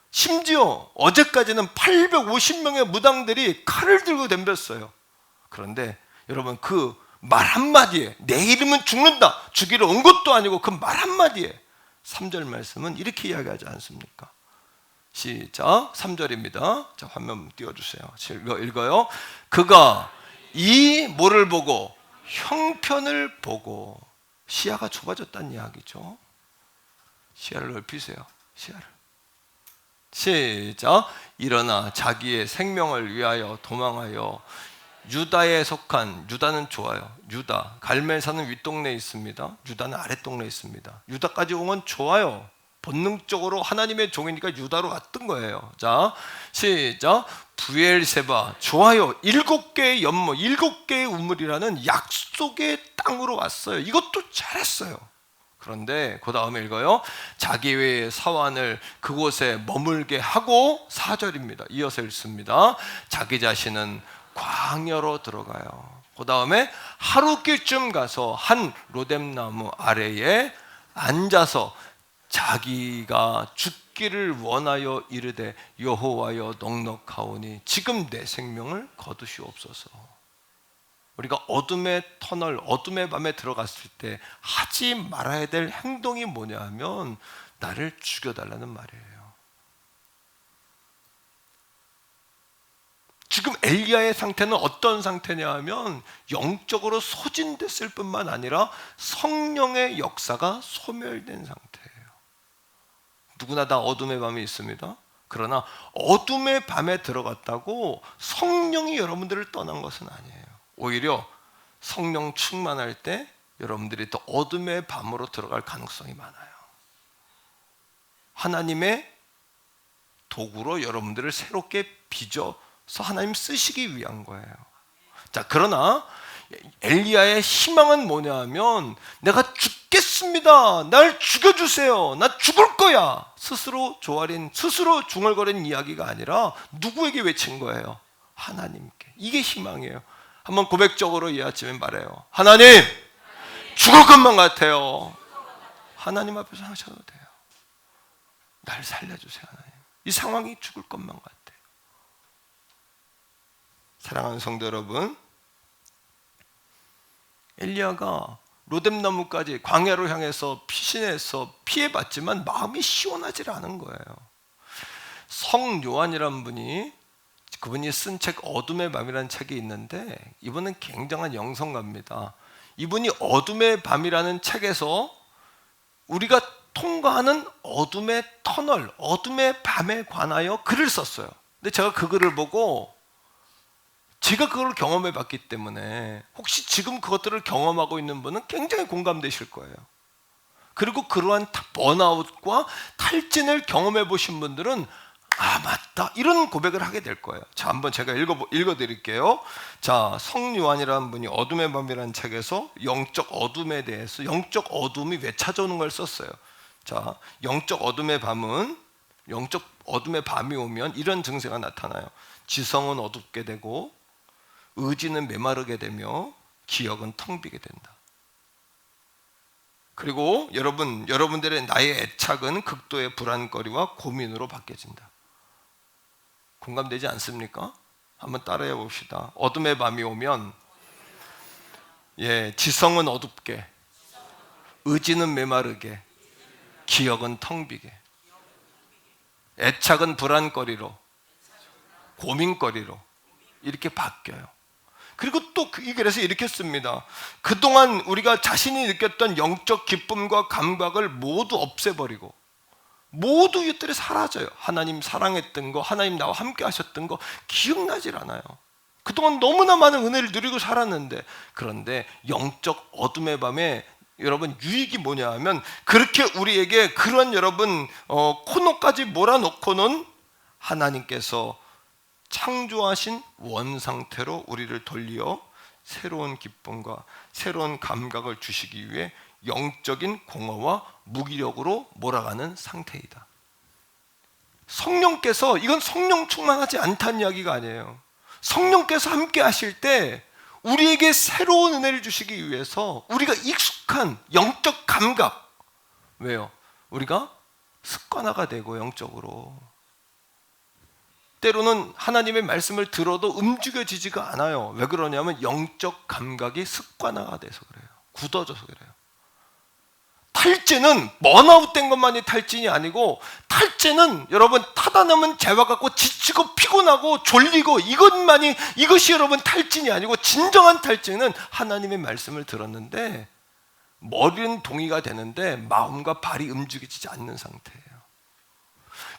C: 심지어 어제까지는 850명의 무당들이 칼을 들고 덤볐어요. 그런데 여러분 그 말 한마디에, 내 이름은 죽는다, 죽이러 온 것도 아니고 그 말 한마디에 3절 말씀은 이렇게 이야기하지 않습니까? 시작. 3절입니다. 자, 화면 띄워주세요. 읽어요. 그가 이 뭐를 보고? 형편을 보고. 시야가 좁아졌다는 이야기죠. 시야를 넓히세요. 시야를. 시작. 일어나 자기의 생명을 위하여 도망하여 유다에 속한, 유다는 좋아요. 유다, 갈멜사는 윗동네에 있습니다. 유다는 아랫동네에 있습니다. 유다까지 오면 좋아요. 본능적으로 하나님의 종이니까 유다로 왔던 거예요. 자, 시작. 부엘세바, 좋아요. 7개의 연못, 7개의 우물이라는 약속의 땅으로 왔어요. 이것도 잘했어요. 그런데 그 다음에 읽어요. 자기 외의 사환을 그곳에 머물게 하고, 4절입니다. 이어서 읽습니다. 자기 자신은 광야로 들어가요. 그 다음에 하루길쯤 가서 한 로뎀나무 아래에 앉아서 자기가 죽기를 원하여 이르되 여호와여 넉넉하오니 지금 내 생명을 거두시옵소서. 우리가 어둠의 터널, 어둠의 밤에 들어갔을 때 하지 말아야 될 행동이 뭐냐 하면 나를 죽여달라는 말이에요. 지금 엘리야의 상태는 어떤 상태냐 하면 영적으로 소진됐을 뿐만 아니라 성령의 역사가 소멸된 상태예요. 누구나 다 어둠의 밤이 있습니다. 그러나 어둠의 밤에 들어갔다고 성령이 여러분들을 떠난 것은 아니에요. 오히려 성령 충만할 때 여러분들이 더 어둠의 밤으로 들어갈 가능성이 많아요. 하나님의 도구로 여러분들을 새롭게 빚어서 하나님 쓰시기 위한 거예요. 자, 그러나 엘리야의 희망은 뭐냐 하면 내가 죽겠습니다. 날 죽여주세요. 나 죽을 거야. 스스로 조아린, 스스로 중얼거린 이야기가 아니라 누구에게 외친 거예요? 하나님께. 이게 희망이에요. 한번 고백적으로 이 아침에 말해요. 하나님, 죽을 것만 같아요. 하나님 앞에서 하셔도 돼요. 날 살려주세요, 하나님. 이 상황이 죽을 것만 같아요. 사랑하는 성도 여러분, 엘리야가 로뎀나무까지 광야로 향해서 피신해서 피해봤지만 마음이 시원하지 않은 거예요. 성요한이라는 분이, 그분이 쓴 책 어둠의 밤이라는 책이 있는데 이분은 굉장한 영성가입니다. 이분이 어둠의 밤이라는 책에서 우리가 통과하는 어둠의 터널, 어둠의 밤에 관하여 글을 썼어요. 근데 제가 그 글을 보고 제가 그걸 경험해 봤기 때문에 혹시 지금 그것들을 경험하고 있는 분은 굉장히 공감되실 거예요. 그리고 그러한 번아웃과 탈진을 경험해 보신 분들은 아, 맞다, 이런 고백을 하게 될 거예요. 자, 한번 제가 읽어드릴게요. 자, 성요한이라는 분이 어둠의 밤이라는 책에서 영적 어둠에 대해서, 영적 어둠이 왜 찾아오는 걸 썼어요. 자, 영적 어둠의 밤은, 영적 어둠의 밤이 오면 이런 증세가 나타나요. 지성은 어둡게 되고 의지는 메마르게 되며 기억은 텅 비게 된다. 그리고 여러분들의 나의 애착은 극도의 불안거리와 고민으로 바뀌어진다. 공감되지 않습니까? 한번 따라해 봅시다. 어둠의 밤이 오면 지성은 어둡게, 의지는 메마르게, 기억은 텅 비게, 애착은 불안거리로, 고민거리로 이렇게 바뀌어요. 그리고 또 이 글에서 이렇게 씁니다. 그동안 우리가 자신이 느꼈던 영적 기쁨과 감각을 모두 없애버리고 모두 이것들이 사라져요. 하나님 사랑했던 거, 하나님 나와 함께 하셨던 거 기억나질 않아요. 그동안 너무나 많은 은혜를 누리고 살았는데, 그런데 영적 어둠의 밤에 여러분 유익이 뭐냐 하면 그렇게 우리에게 그런 여러분 코너까지 몰아놓고는 하나님께서 창조하신 원상태로 우리를 돌려 새로운 기쁨과 새로운 감각을 주시기 위해 영적인 공허와 무기력으로 몰아가는 상태이다. 성령께서, 이건 성령 충만하지 않다는 이야기가 아니에요. 성령께서 함께 하실 때 우리에게 새로운 은혜를 주시기 위해서 우리가 익숙한 영적 감각, 왜요? 우리가 습관화가 되고 영적으로 때로는 하나님의 말씀을 들어도 움직여지지가 않아요. 왜 그러냐면 영적 감각이 습관화가 돼서 그래요. 굳어져서 그래요. 탈죄는 번아웃된 것만이 탈진이 아니고, 탈죄는 여러분 타다 남은 재와 같고 지치고 피곤하고 졸리고 이것이 여러분 탈진이 아니고, 진정한 탈진은 하나님의 말씀을 들었는데 머리는 동의가 되는데 마음과 발이 움직이지 않는 상태예요.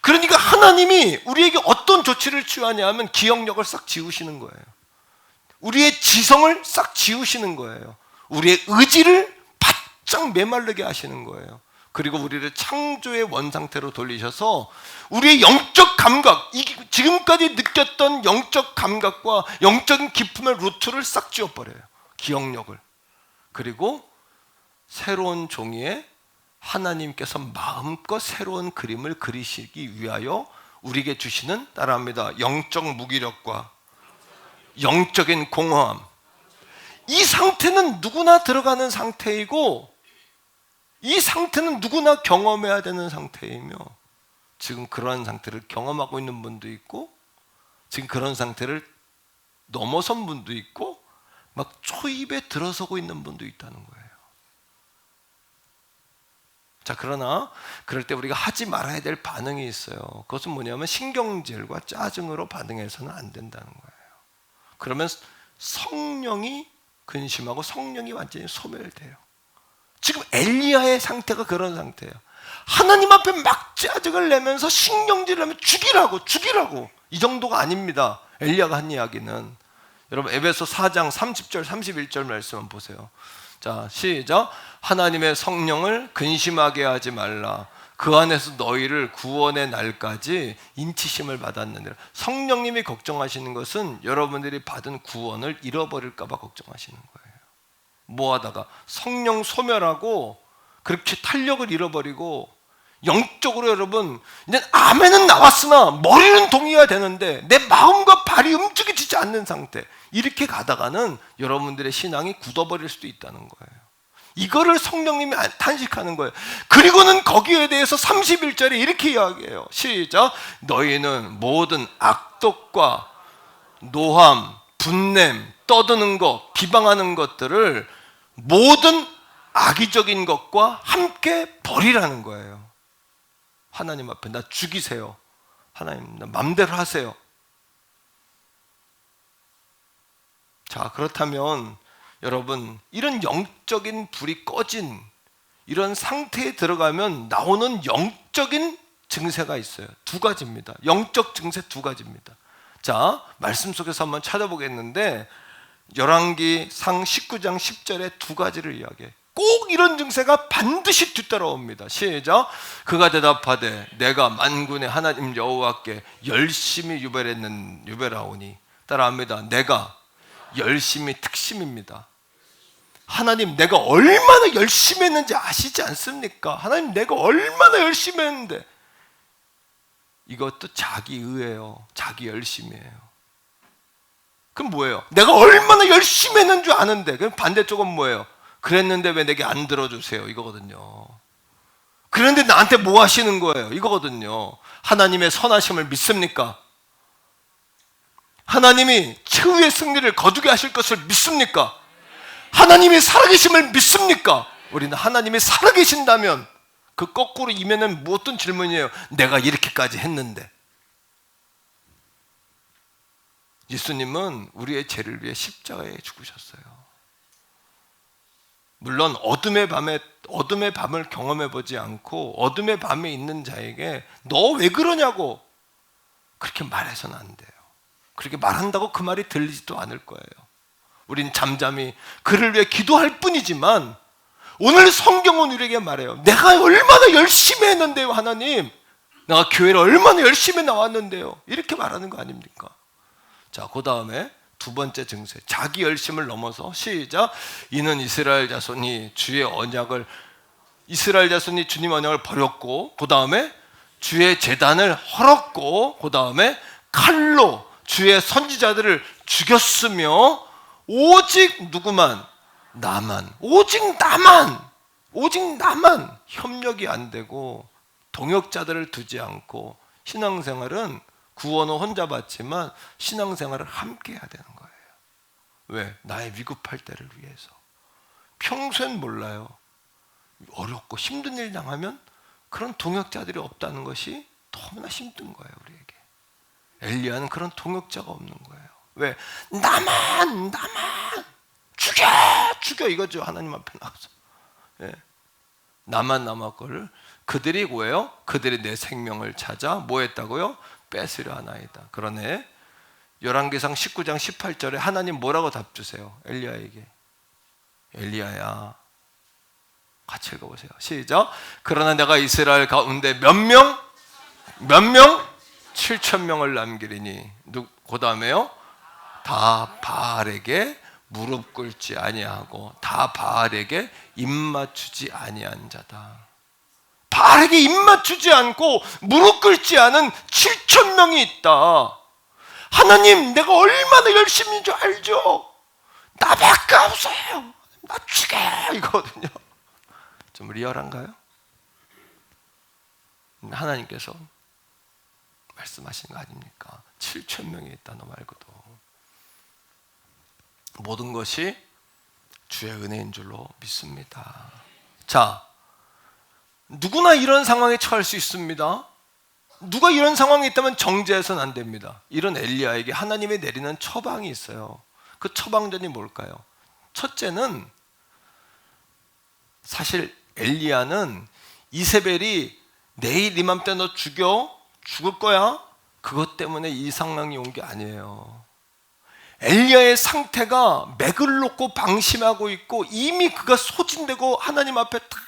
C: 그러니까 하나님이 우리에게 어떤 조치를 취하냐 하면 기억력을 싹 지우시는 거예요. 우리의 지성을 싹 지우시는 거예요. 우리의 의지를 바짝 메마르게 하시는 거예요. 그리고 우리를 창조의 원상태로 돌리셔서 우리의 영적 감각, 지금까지 느꼈던 영적 감각과 영적인 기쁨의 루트를 싹 지워버려요. 기억력을. 그리고 새로운 종이에 하나님께서 마음껏 새로운 그림을 그리시기 위하여 우리에게 주시는, 따라합니다, 영적 무기력과 영적인 공허함. 이 상태는 누구나 들어가는 상태이고, 이 상태는 누구나 경험해야 되는 상태이며, 지금 그러한 상태를 경험하고 있는 분도 있고, 지금 그런 상태를 넘어선 분도 있고, 막 초입에 들어서고 있는 분도 있다는 거예요. 자, 그러나 그럴 때 우리가 하지 말아야 될 반응이 있어요. 그것은 뭐냐면 신경질과 짜증으로 반응해서는 안 된다는 거예요. 그러면 성령이 근심하고 성령이 완전히 소멸돼요. 지금 엘리야의 상태가 그런 상태예요. 하나님 앞에 막 짜증을 내면서 신경질을 하면 죽이라고 이 정도가 아닙니다. 엘리야가 한 이야기는, 여러분 에베소 4장 30절 31절 말씀 한번 보세요. 자, 시작. 하나님의 성령을 근심하게 하지 말라. 그 안에서 너희를 구원의 날까지 인치심을 받았느니라. 성령님이 걱정하시는 것은 여러분들이 받은 구원을 잃어버릴까 봐 걱정하시는 거예요. 뭐 하다가 성령 소멸하고 그렇게 탄력을 잃어버리고, 영적으로 여러분 이제 아멘은 나왔으나 머리는 동의가 되는데 내 마음과 발이 움직이지 않는 상태, 이렇게 가다가는 여러분들의 신앙이 굳어버릴 수도 있다는 거예요. 이거를 성령님이 탄식하는 거예요. 그리고는 거기에 대해서 31절에 이렇게 이야기해요. 시작. 너희는 모든 악독과 노함, 분냄, 떠드는 것, 비방하는 것들을 모든 악의적인 것과 함께 버리라는 거예요. 하나님 앞에 나 죽이세요. 하나님 나 맘대로 하세요. 자, 그렇다면 여러분, 이런 영적인 불이 꺼진 이런 상태에 들어가면 나오는 영적인 증세가 있어요. 두 가지입니다. 영적 증세 두 가지입니다. 자, 말씀 속에서 한번 찾아보겠는데, 열왕기상 19장 10절에 두 가지를 이야기해요. 꼭 이런 증세가 반드시 뒤따라옵니다. 시작. 그가 대답하되 내가 만군의 하나님 여호와께 열심히 유별하오니. 따라합니다. 내가 열심히 특심입니다. 하나님, 내가 얼마나 열심히 했는지 아시지 않습니까? 하나님, 내가 얼마나 열심히 했는데. 이것도 자기 의예요. 자기 열심이에요. 그럼 뭐예요? 내가 얼마나 열심히 했는 줄 아는데. 그럼 반대쪽은 뭐예요? 그랬는데 왜 내게 안 들어주세요? 이거거든요. 그런데 나한테 뭐 하시는 거예요? 이거거든요. 하나님의 선하심을 믿습니까? 하나님이 최후의 승리를 거두게 하실 것을 믿습니까? 하나님이 살아계심을 믿습니까? 우리는 하나님이 살아계신다면 그 거꾸로 이면은 어떤 질문이에요? 내가 이렇게까지 했는데. 예수님은 우리의 죄를 위해 십자가에 죽으셨어요. 물론 어둠의 밤을 경험해 보지 않고 어둠의 밤에 있는 자에게 너 왜 그러냐고 그렇게 말해서는 안 돼요. 그렇게 말한다고 그 말이 들리지도 않을 거예요. 우린 잠잠히 그를 위해 기도할 뿐이지만, 오늘 성경은 우리에게 말해요. 내가 얼마나 열심히 했는데요, 하나님. 내가 교회를 얼마나 열심히 나왔는데요. 이렇게 말하는 거 아닙니까? 자, 그 다음에 두 번째 증세, 자기 열심을 넘어서 시작. 이는 이스라엘 자손이 주님 언약을 버렸고, 그 다음에 주의 제단을 헐었고, 그 다음에 칼로 주의 선지자들을 죽였으며, 오직 누구만? 나만. 오직 나만 협력이 안 되고 동역자들을 두지 않고, 신앙생활은 구원은 혼자 받지만 신앙생활을 함께 해야 되는 거예요. 왜? 나의 위급할 때를 위해서. 평소엔 몰라요. 어렵고 힘든 일 당하면 그런 동역자들이 없다는 것이 너무나 힘든 거예요, 우리에게. 엘리야는 그런 동역자가 없는 거예요. 왜? 나만 죽여 이거죠. 하나님 앞에 나가서. 예. 나만 남았거를 그들이 뭐예요? 그들이 내 생명을 찾아 뭐 했다고요? 뺏으려 하나이다. 그러네. 열왕기상 19장 18절에 하나님 뭐라고 답 주세요? 엘리야에게. 엘리야야, 같이 읽어보세요. 시작. 그러나 내가 이스라엘 가운데 몇 명? 7,000명을 남기리니. 그 다음에요? 다 바알에게 무릎 꿇지 아니하고 다 바알에게 입 맞추지 아니한 자다. 바알에게 입 맞추지 않고 무릎 꿇지 않은 7,000명이 있다. 하나님, 내가 얼마나 열심인 줄 알죠? 나밖에 없어요. 나 죽여 이거거든요. 좀 리얼한가요? 하나님께서 말씀하신 거 아닙니까? 7,000명이 있다. 너 말고도. 모든 것이 주의 은혜인 줄로 믿습니다. 자, 누구나 이런 상황에 처할 수 있습니다. 누가 이런 상황이 있다면 정죄해서는 안 됩니다. 이런 엘리야에게 하나님이 내리는 처방이 있어요. 그 처방전이 뭘까요? 첫째는, 사실 엘리야는 이세벨이 내일 이맘때 너 죽을 거야? 그것 때문에 이 상황이 온 게 아니에요. 엘리야의 상태가 맥을 놓고 방심하고 있고 이미 그가 소진되고 하나님 앞에 다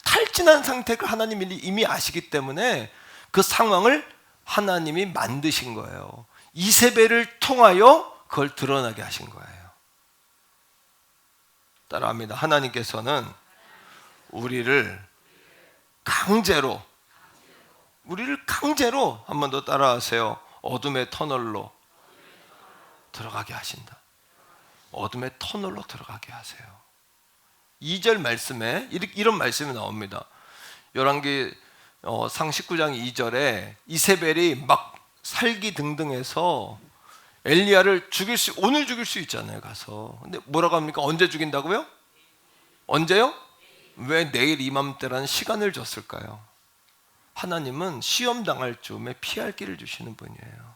C: 탈진한 상태를 하나님이 이미 아시기 때문에 그 상황을 하나님이 만드신 거예요. 이세벨을 통하여 그걸 드러나게 하신 거예요. 따라합니다. 하나님께서는 우리를 강제로 한 번 더 따라하세요. 어둠의 터널로 들어가게 하신다. 어둠의 터널로 들어가게 하세요. 2절 말씀에 이런 말씀이 나옵니다. 열왕기 상 19장 2절에 이세벨이 막 살기등등해서 엘리야를 오늘 죽일 수 있잖아요, 가서. 근데 뭐라고 합니까? 언제 죽인다고요? 언제요? 왜 내일 이맘때라는 시간을 줬을까요? 하나님은 시험 당할 즈음에 피할 길을 주시는 분이에요.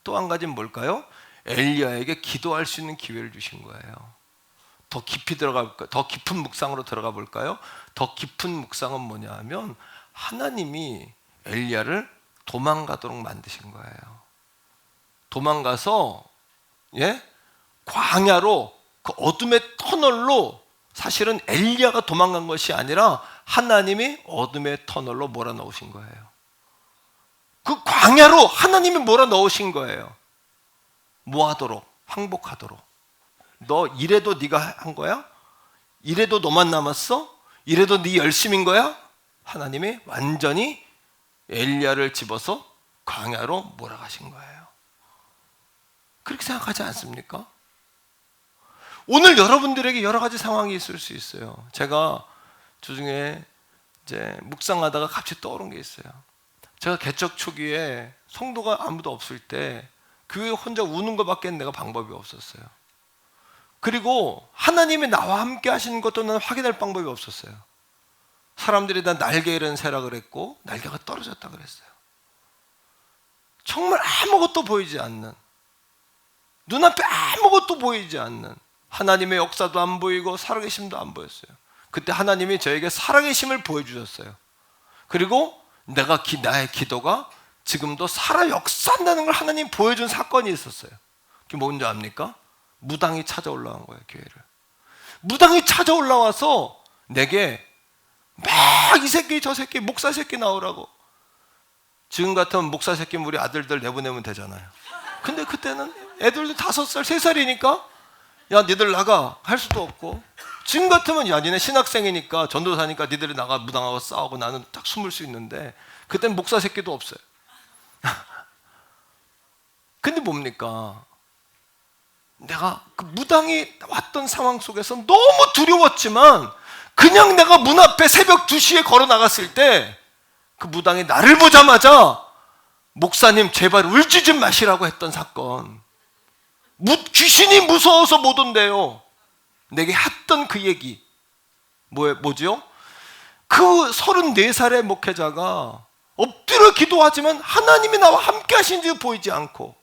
C: 또 한 가지는 뭘까요? 엘리야에게 기도할 수 있는 기회를 주신 거예요. 더 깊은 묵상으로 들어가 볼까요? 더 깊은 묵상은 뭐냐 하면 하나님이 엘리야를 도망가도록 만드신 거예요. 도망가서 광야로, 그 어둠의 터널로, 사실은 엘리야가 도망간 것이 아니라 하나님이 어둠의 터널로 몰아넣으신 거예요. 그 광야로 하나님이 몰아넣으신 거예요. 뭐 하도록? 항복하도록. 너 이래도 네가 한 거야? 이래도 너만 남았어? 이래도 네 열심인 거야? 하나님이 완전히 엘리야를 집어서 광야로 몰아가신 거예요. 그렇게 생각하지 않습니까? 오늘 여러분들에게 여러 가지 상황이 있을 수 있어요. 제가 주중에 이제 묵상하다가 갑자기 떠오른 게 있어요. 제가 개척 초기에 성도가 아무도 없을 때 교회 혼자 우는 것밖에 내가 방법이 없었어요. 그리고 하나님이 나와 함께 하시는 것도 나는 확인할 방법이 없었어요. 사람들이 다 날개 잃은 새라 그랬고 날개가 떨어졌다 그랬어요. 정말 아무것도 보이지 않는, 눈앞에 아무것도 보이지 않는, 하나님의 역사도 안 보이고 살아계심도 안 보였어요. 그때 하나님이 저에게 살아계심을 보여주셨어요. 그리고 나의 기도가 지금도 살아 역사한다는 걸 하나님 보여준 사건이 있었어요. 그게 뭔지 압니까? 무당이 찾아올라온 거예요, 교회를. 무당이 찾아올라와서 내게 막 이 새끼 저 새끼 목사 새끼 나오라고. 지금 같으면 목사 새끼 우리 아들들 내보내면 되잖아요. 근데 그때는 애들도 5살, 3살이니까 야 니들 나가 할 수도 없고, 지금 같으면 야 니네 신학생이니까 전도사니까 니들이 나가 무당하고 싸우고 나는 딱 숨을 수 있는데 그때는 목사 새끼도 없어요. 근데 뭡니까? 내가 그 무당이 왔던 상황 속에서 너무 두려웠지만 그냥 내가 문 앞에 새벽 2시에 걸어 나갔을 때 그 무당이 나를 보자마자 목사님 제발 울지 좀 마시라고 했던 사건. 귀신이 무서워서 못 온대요. 내게 했던 그 얘기 뭐지요? 그 34살의 목회자가 엎드려 기도하지만 하나님이 나와 함께 하신지 보이지 않고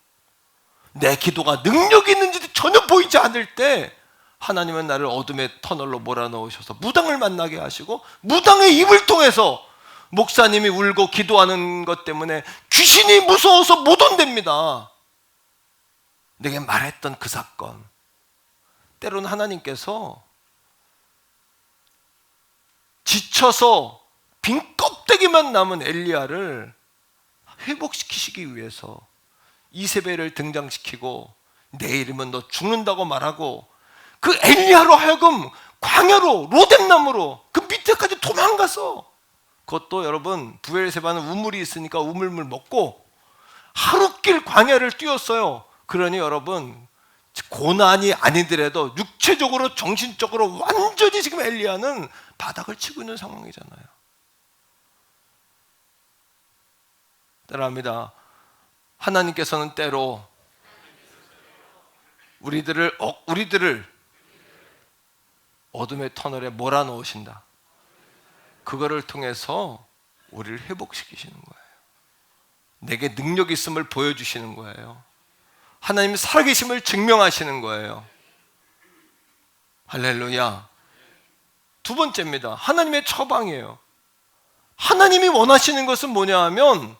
C: 내 기도가 능력이 있는지도 전혀 보이지 않을 때 하나님은 나를 어둠의 터널로 몰아넣으셔서 무당을 만나게 하시고 무당의 입을 통해서 목사님이 울고 기도하는 것 때문에 귀신이 무서워서 못 온답니다. 내게 말했던 그 사건, 때로는 하나님께서 지쳐서 빈 껍데기만 남은 엘리야를 회복시키시기 위해서 이세벨을 등장시키고 내 이름은 너 죽는다고 말하고 그 엘리야로 하여금 광야로 로뎀나무로 그 밑에까지 도망가서, 그것도 여러분 부엘세바는 우물이 있으니까 우물물 먹고 하루길 광야를 뛰었어요. 그러니 여러분 고난이 아니더라도 육체적으로 정신적으로 완전히 지금 엘리야는 바닥을 치고 있는 상황이잖아요. 따라합니다. 하나님께서는 때로 우리들을 어둠의 터널에 몰아넣으신다. 그거를 통해서 우리를 회복시키시는 거예요. 내게 능력이 있음을 보여주시는 거예요. 하나님 살아계심을 증명하시는 거예요. 할렐루야. 두 번째입니다. 하나님의 처방이에요. 하나님이 원하시는 것은 뭐냐 하면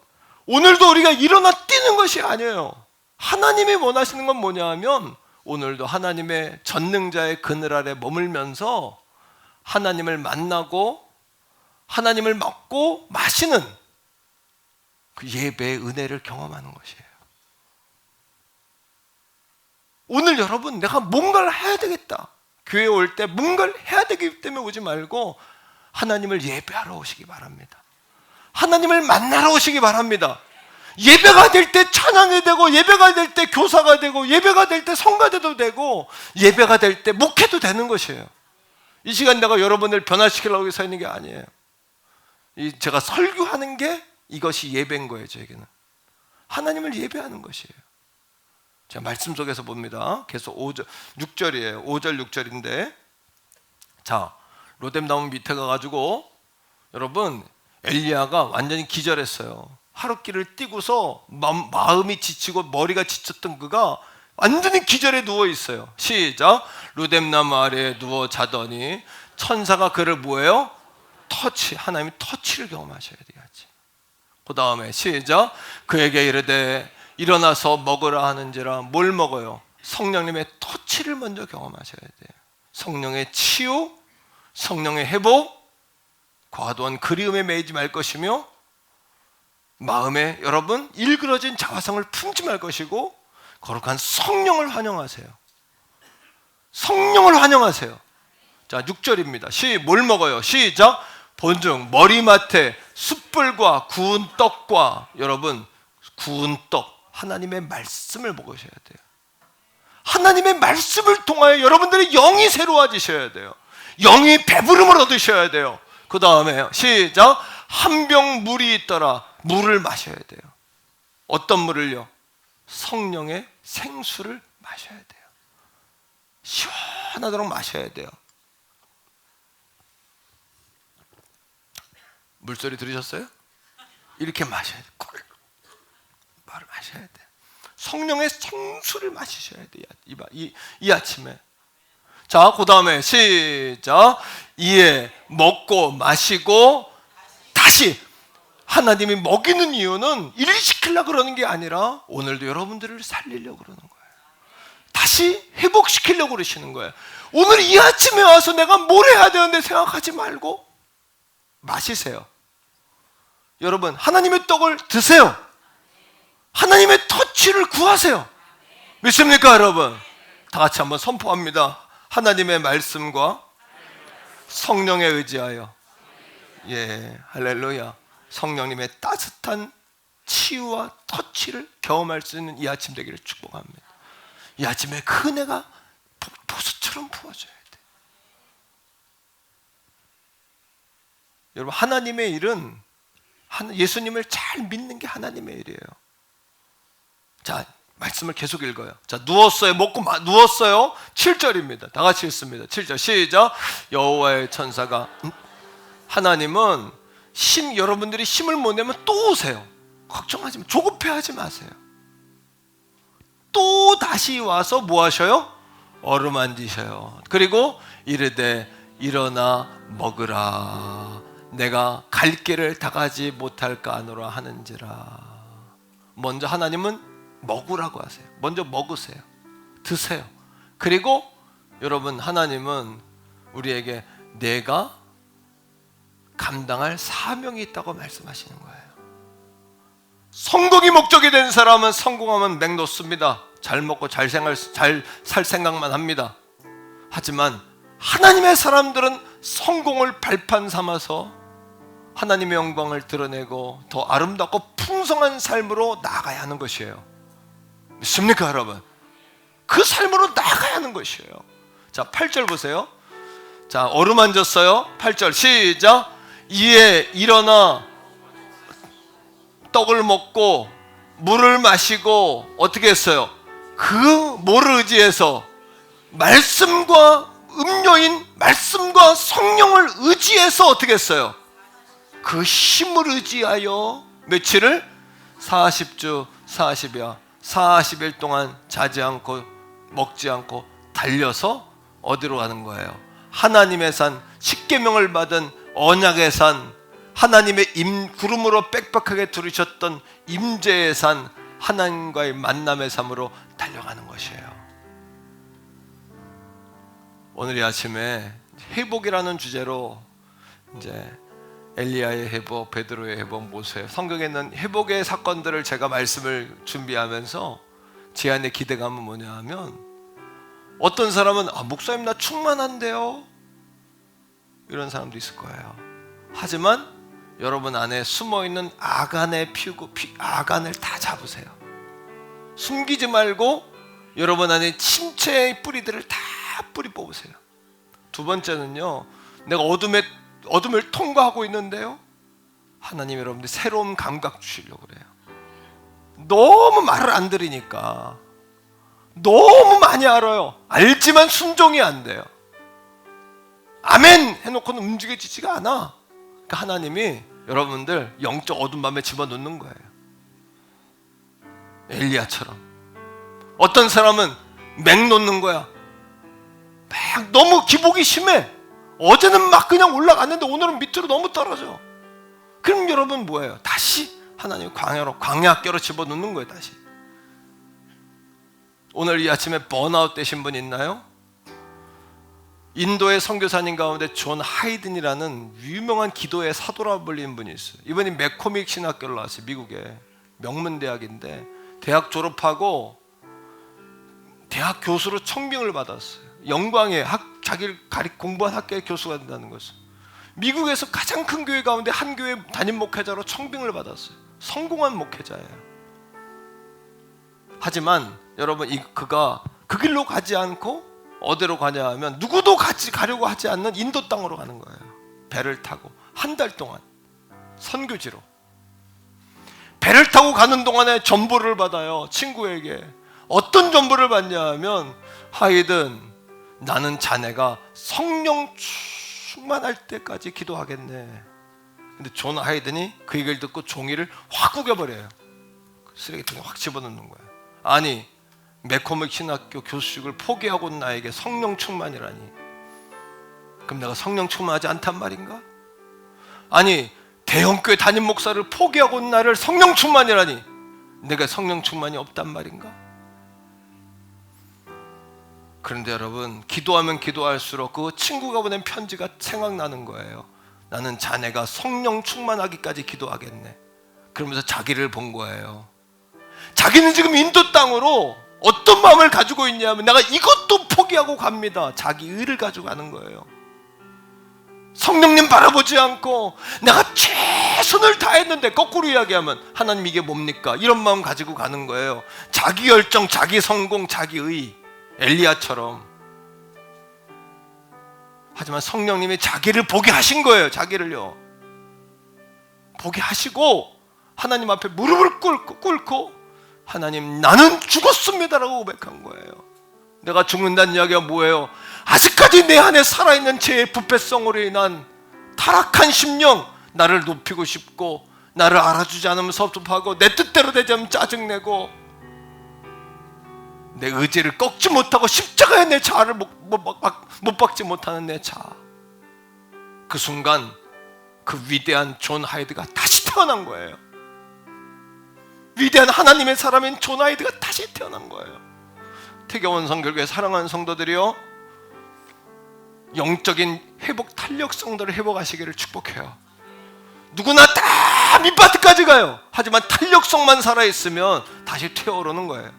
C: 오늘도 우리가 일어나 뛰는 것이 아니에요. 하나님이 원하시는 건 뭐냐 하면 오늘도 하나님의 전능자의 그늘 아래 머물면서 하나님을 만나고 하나님을 먹고 마시는 그 예배의 은혜를 경험하는 것이에요. 오늘 여러분 내가 뭔가를 해야 되겠다. 교회에 올 때 뭔가를 해야 되기 때문에 오지 말고 하나님을 예배하러 오시기 바랍니다. 하나님을 만나러 오시기 바랍니다. 예배가 될 때 찬양이 되고 예배가 될 때 교사가 되고 예배가 될 때 성가대도 되고 예배가 될 때 목회도 되는 것이에요. 이 시간 내가 여러분을 변화시키려고 서 있는 게 아니에요. 제가 설교하는 게 이것이 예배인 거예요. 저에게는 하나님을 예배하는 것이에요. 제가 말씀 속에서 봅니다. 계속 6절이에요. 5절 6절인데 자 로뎀나무 밑에 가가지고 여러분 엘리야가 완전히 기절했어요. 하룻길을 뛰고서 마음이 지치고 머리가 지쳤던 그가 완전히 기절에 누워 있어요. 시작. 로뎀나무 아래에 누워 자더니 천사가 그를 뭐예요? 하나님이 터치를 경험하셔야 돼야지. 그 다음에 시작. 그에게 이르되 일어나서 먹으라 하는지라. 뭘 먹어요? 성령님의 터치를 먼저 경험하셔야 돼요. 성령의 치유, 성령의 회복, 과도한 그리움에 매이지 말 것이며 마음에 여러분 일그러진 자화성을 품지 말 것이고 거룩한 성령을 환영하세요. 성령을 환영하세요. 자 6절입니다. 뭘 먹어요? 시작. 본중 머리맡에 숯불과 구운 떡과 여러분 구운 떡 하나님의 말씀을 먹으셔야 돼요. 하나님의 말씀을 통하여 여러분들의 영이 새로워지셔야 돼요. 영이 배부름을 얻으셔야 돼요. 그 다음에 시작. 한 병 물이 있더라. 물을 마셔야 돼요. 어떤 물을요? 성령의 생수를 마셔야 돼요. 시원하도록 마셔야 돼요. 물소리 들으셨어요? 이렇게 마셔야 돼요. 말을 마셔야 돼요. 성령의 생수를 마시셔야 돼요. 이 아침에. 자, 그 다음에 시작. 이에 먹고 마시고 다시 하나님이 먹이는 이유는 일 시키려고 그러는 게 아니라 오늘도 여러분들을 살리려고 그러는 거예요. 다시 회복시키려고 그러시는 거예요. 오늘 이 아침에 와서 내가 뭘 해야 되는데 생각하지 말고 마시세요. 여러분 하나님의 떡을 드세요. 하나님의 터치를 구하세요. 믿습니까 여러분? 다 같이 한번 선포합니다. 하나님의 말씀과 성령에 의지하여 할렐루야. 성령님의 따뜻한 치유와 터치를 경험할 수 있는 이 아침 되기를 축복합니다. 이 아침에 그 은혜가 폭포수처럼 부어져야 돼. 여러분 하나님의 일은 예수님을 잘 믿는 게 하나님의 일이에요. 자 말씀을 계속 읽어요. 자, 누웠어요. 먹고 누웠어요. 7절입니다. 다 같이 읽습니다. 7절 시작. 여호와의 천사가 하나님은 여러분들이 힘을 못 내면 또 오세요. 걱정하지 마. 조급해하지 마세요. 또 다시 와서 뭐 하셔요? 어루만지셔요. 그리고 이르되 일어나 먹으라. 내가 갈 길을 다 가지 못할까 하노라 하는지라. 먼저 하나님은 먹으라고 하세요. 먼저 먹으세요. 드세요. 그리고 여러분, 하나님은 우리에게 내가 감당할 사명이 있다고 말씀하시는 거예요. 성공이 목적이 된 사람은 성공하면 맥놓습니다. 잘 먹고 잘 살 생각만 합니다. 하지만 하나님의 사람들은 성공을 발판 삼아서 하나님의 영광을 드러내고 더 아름답고 풍성한 삶으로 나아가야 하는 것이에요. 믿습니까, 여러분? 그 삶으로 나아가야 하는 것이에요. 자, 8절 보세요. 자, 어루만졌어요. 8절 시작. 이에 일어나 떡을 먹고 물을 마시고 어떻게 했어요? 그 뭐를 의지해서? 말씀과 음료인 말씀과 성령을 의지해서 어떻게 했어요? 그 힘을 의지하여 며칠을? 40주 40야 40일 동안 자지 않고 먹지 않고 달려서 어디로 가는 거예요? 하나님의 산, 십계명을 받은 언약의 산, 하나님의 구름으로 빽빽하게 두르셨던 임재의 산, 하나님과의 만남의 삶으로 달려가는 것이에요. 오늘 이 아침에 회복이라는 주제로 이제 엘리야의 회복, 베드로의 회복, 모세의 성경에 있는 회복의 사건들을 제가 말씀을 준비하면서 제 안의 기대감은 뭐냐 하면, 어떤 사람은 목사님 나 충만한데요, 이런 사람도 있을 거예요. 하지만 여러분 안에 숨어있는 아간의 아간을 다 잡으세요. 숨기지 말고 여러분 안에 침체의 뿌리들을 다 뿌리 뽑으세요. 두 번째는요, 내가 어둠을 통과하고 있는데요, 하나님 여러분들 새로운 감각 주시려고 그래요. 너무 말을 안 들으니까 너무 많이 알아요. 알지만 순종이 안 돼요. 아멘 해놓고는 움직여지지가 않아. 그러니까 하나님이 여러분들 영적 어둠 밤에 집어넣는 거예요. 엘리야처럼. 어떤 사람은 맥 놓는 거야. 막 너무 기복이 심해. 어제는 막 그냥 올라갔는데 오늘은 밑으로 너무 떨어져. 그럼 여러분 뭐예요? 다시 하나님 광야학교로 집어넣는 거예요. 다시. 오늘 이 아침에 번아웃 되신 분 있나요? 인도의 선교사님 가운데 존 하이든이라는 유명한 기도의 사도라 불리는 분이 있어요. 이분이 맥코믹 신학교를 나왔어요. 미국의 명문대학인데 대학 졸업하고 대학 교수로 청빙을 받았어요. 영광의 자기를 공부한 학교의 교수가 된다는 것을. 미국에서 가장 큰 교회 가운데 한 교회 담임 목회자로 청빙을 받았어요. 성공한 목회자예요. 하지만 여러분, 그가 그 길로 가지 않고 어디로 가냐 하면 누구도 같이 가려고 하지 않는 인도 땅으로 가는 거예요. 배를 타고 한 달 동안 선교지로. 배를 타고 가는 동안에 전보를 받아요. 친구에게. 어떤 전보를 받냐 하면, 하이든, 나는 자네가 성령 충만할 때까지 기도하겠네. 근데 존 하이든이 그 얘기를 듣고 종이를 확 구겨버려요. 쓰레기통에 확 집어넣는 거예요. 아니, 맥코믹 신학교 교수직을 포기하고 나에게 성령 충만이라니. 그럼 내가 성령 충만하지 않단 말인가? 아니, 대형교회 담임 목사를 포기하고 온 나를 성령 충만이라니, 내가 성령 충만이 없단 말인가? 그런데 여러분, 기도하면 기도할수록 그 친구가 보낸 편지가 생각나는 거예요. 나는 자네가 성령 충만하기까지 기도하겠네. 그러면서 자기를 본 거예요. 자기는 지금 인도 땅으로 어떤 마음을 가지고 있냐면, 내가 이것도 포기하고 갑니다. 자기 의를 가지고 가는 거예요. 성령님 바라보지 않고 내가 최선을 다했는데, 거꾸로 이야기하면 하나님 이게 뭡니까? 이런 마음 가지고 가는 거예요. 자기 열정, 자기 성공, 자기 의. 엘리야처럼. 하지만 성령님이 자기를 보게 하신 거예요. 자기를요 보게 하시고 하나님 앞에 무릎을 꿇고 하나님, 나는 죽었습니다라고 고백한 거예요. 내가 죽는다는 이야기가 뭐예요? 아직까지 내 안에 살아있는 죄의 부패성으로 인한 타락한 심령, 나를 높이고 싶고 나를 알아주지 않으면 섭섭하고 내 뜻대로 되지 않으면 짜증내고 내 의지를 꺾지 못하고 십자가에 내 자아를 못 박지 못하는 내 자아. 그 순간 그 위대한 존 하이드가 다시 태어난 거예요. 위대한 하나님의 사람인 존 하이드가 다시 태어난 거예요. 태교원 성결교회 사랑하는 성도들이요, 영적인 회복, 탄력성들을 회복하시기를 축복해요. 누구나 다 밑바닥까지 가요. 하지만 탄력성만 살아있으면 다시 튀어오르는 거예요.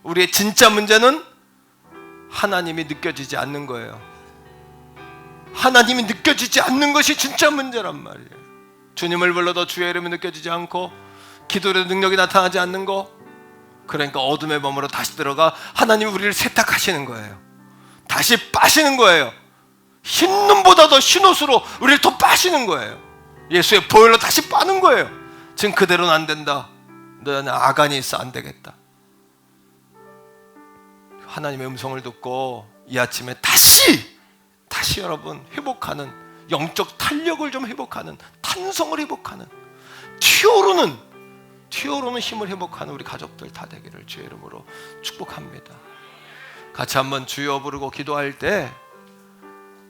C: 우리의 진짜 문제는 하나님이 느껴지지 않는 거예요. 하나님이 느껴지지 않는 것이 진짜 문제란 말이에요. 주님을 불러도 주의 이름이 느껴지지 않고 기도의 능력이 나타나지 않는 거, 그러니까 어둠의 범으로 다시 들어가 하나님이 우리를 세탁하시는 거예요. 다시 빠시는 거예요. 흰 눈보다 더 흰 옷으로 우리를 더 빠시는 거예요. 예수의 보혈로 다시 빠는 거예요. 지금 그대로는 안 된다. 너 안에 아간이 있어, 안 되겠다. 하나님의 음성을 듣고 이 아침에 다시 여러분 회복하는, 영적 탄력을 좀 회복하는, 탄성을 회복하는, 튀어오르는 힘을 회복하는 우리 가족들 다 되기를 주의 이름으로 축복합니다. 같이 한번 주여 부르고 기도할 때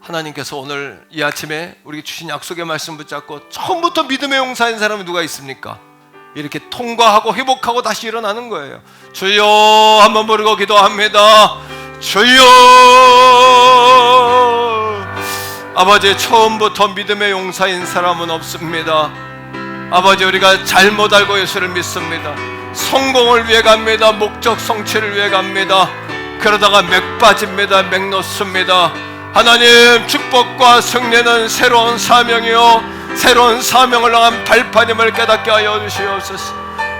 C: 하나님께서 오늘 이 아침에 우리에게 주신 약속의 말씀 붙잡고 처음부터 믿음의 용사인 사람이 누가 있습니까? 이렇게 통과하고 회복하고 다시 일어나는 거예요. 주여 한번 부르고 기도합니다. 주여. 아버지, 처음부터 믿음의 용사인 사람은 없습니다. 아버지, 우리가 잘못 알고 예수를 믿습니다. 성공을 위해 갑니다. 목적 성취를 위해 갑니다. 그러다가 맥 빠집니다. 맥 놓습니다. 하나님, 축복과 승리는 새로운 사명이요, 새로운 사명을 향한 발판임을 깨닫게 하여 주시옵소서.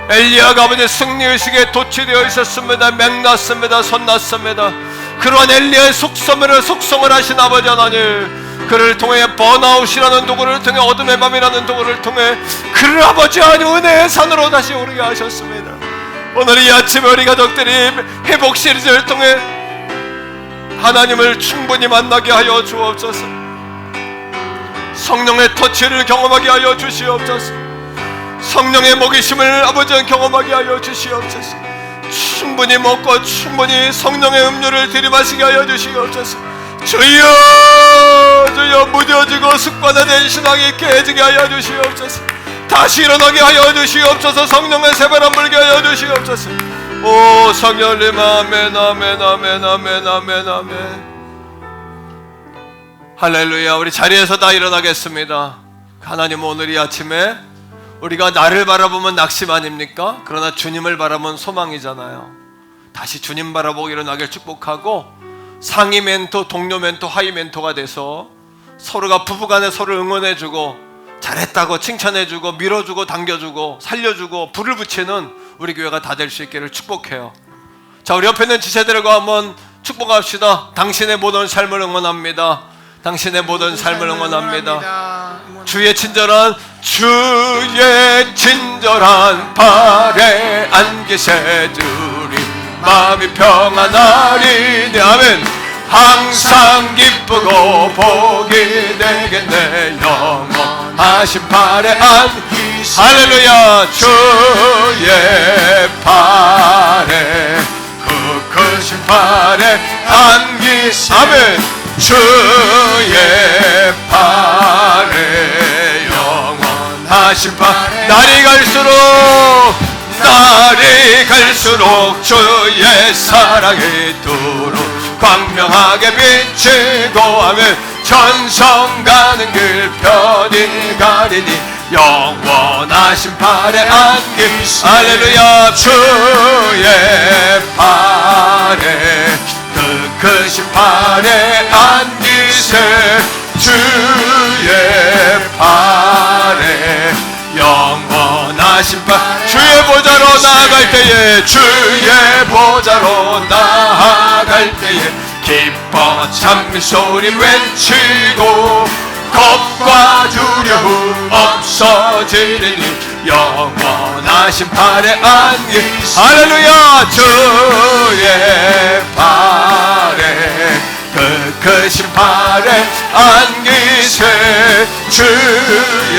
C: 엘리야가 아버지 승리의식에 도취되어 있었습니다. 맥 났습니다. 손 났습니다. 그러한 엘리야의 속성을 하신 아버지 하나님, 그를 통해 번아웃이라는 도구를 통해, 어둠의 밤이라는 도구를 통해 그를 아버지 하나님 은혜의 산으로 다시 오르게 하셨습니다. 오늘 이 아침에 우리 가족들이 회복 시리즈를 통해 하나님을 충분히 만나게 하여 주옵소서. 성령의 터치를 경험하게 하여 주시옵소서. 성령의 먹이심을 아버지 경험하게 하여 주시옵소서. 충분히 먹고 충분히 성령의 음료를 들이마시게 하여 주시옵소서. 주여 무뎌지고 습관화된 신앙이 깨지게 하여 주시옵소서. 다시 일어나게 하여 주시옵소서. 성령의 새바람 불게 하여 주시옵소서. 오 성령님, 아멘 아멘 아멘 아멘 아멘 아멘. 할렐루야. 우리 자리에서 다 일어나겠습니다. 하나님, 오늘 이 아침에 우리가 나를 바라보면 낙심 아닙니까? 그러나 주님을 바라보면 소망이잖아요. 다시 주님 바라보고 일어나길 축복하고, 상위 멘토, 동료 멘토, 하위 멘토가 돼서 서로가 부부간에 서로를 응원해주고 잘했다고 칭찬해주고 밀어주고 당겨주고 살려주고 불을 붙이는 우리 교회가 다 될 수 있기를 축복해요. 자, 우리 옆에 있는 지체들과 한번 축복합시다. 당신의 모든 삶을 응원합니다. 당신의 모든 삶을 응원합니다. 주의 친절한 발에 안기세 주리 마음이 평안하리니. 아멘. 항상 기쁘고 복이 되겠네. 영원하신 발에 안기세. 할렐루야. 주의 발에, 그 크신 발에 안기세. 아멘. 주의 발에, 영원하신 발에. 날이 갈수록 주의 사랑이 두루 광명하게 비치고 하면 전성 가는 길 편히 가리니. 영원하신 발에 안기세. 할렐루야. 주의 발에, 그 크신 발에 안기세. 주의 발에, 영원하신 발. 주의 보좌로 나아갈 때에, 주의 보좌로 나아갈 때에 기뻐 찬미 소리 외치고 겁과 두려움 없어지리니. 영원한 영원하신 팔에 안기세 할렐루야 주의 팔에 그 크신 팔에 안기세 주의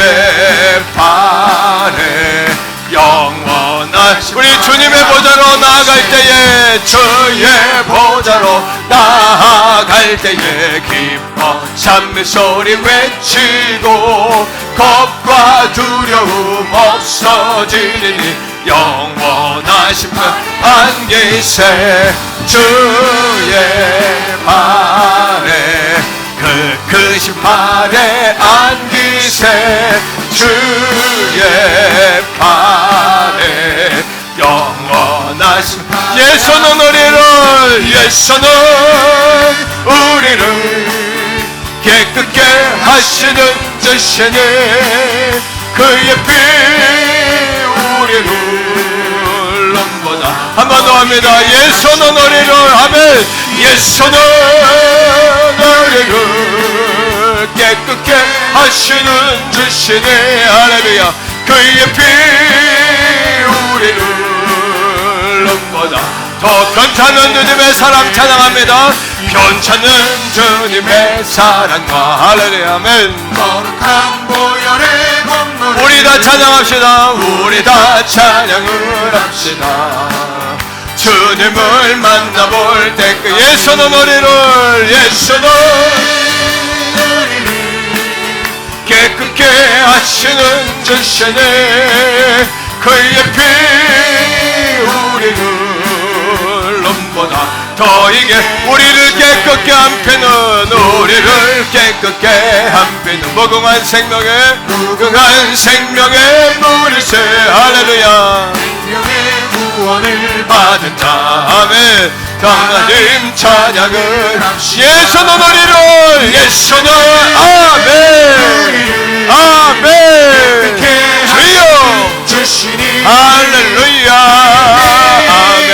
C: 팔에 영원한 우리 주님의 보좌로 나아갈 때에 주의 보좌로 나아갈 때에 기뻐 찬미소리 외치고 겁과 두려움 없어지리니 영원하신 분 안기세 주의 팔에 그 크신 팔에 안기세 주의 팔에 영원하신 예수는 우리를 깨끗게 하시는 주시니 그의 피 우리를 넘보다 한 번 더 합니다. 예수는 우리를 아멘 예수는 우리를 깨끗게 하시는 주시니 할렐루야 그의 피 우리를 넘보다 더 변찮은 주님의 사랑 찬양합니다. 변찮은 주님의 사랑과 할렐루야 아멘
B: 거룩한 보혈의 건물
C: 우리 다 찬양합시다. 우리 다 찬양을 합시다. 주님을 만나볼 때 그 예수는 우리를 깨끗게 하시는 주시니 그의 피 우리를 넘보다 더 이게 우리를 깨끗게 한 피는 우리를 깨끗게 한 피는 무궁한 생명의 물이세 할렐루야
B: 생명의 구원을
C: 받은 자 아멘 하나님 찬양을 예수는 우리를 예수는 아멘 아멘 주여
B: 주시니
C: 할렐루야 아멘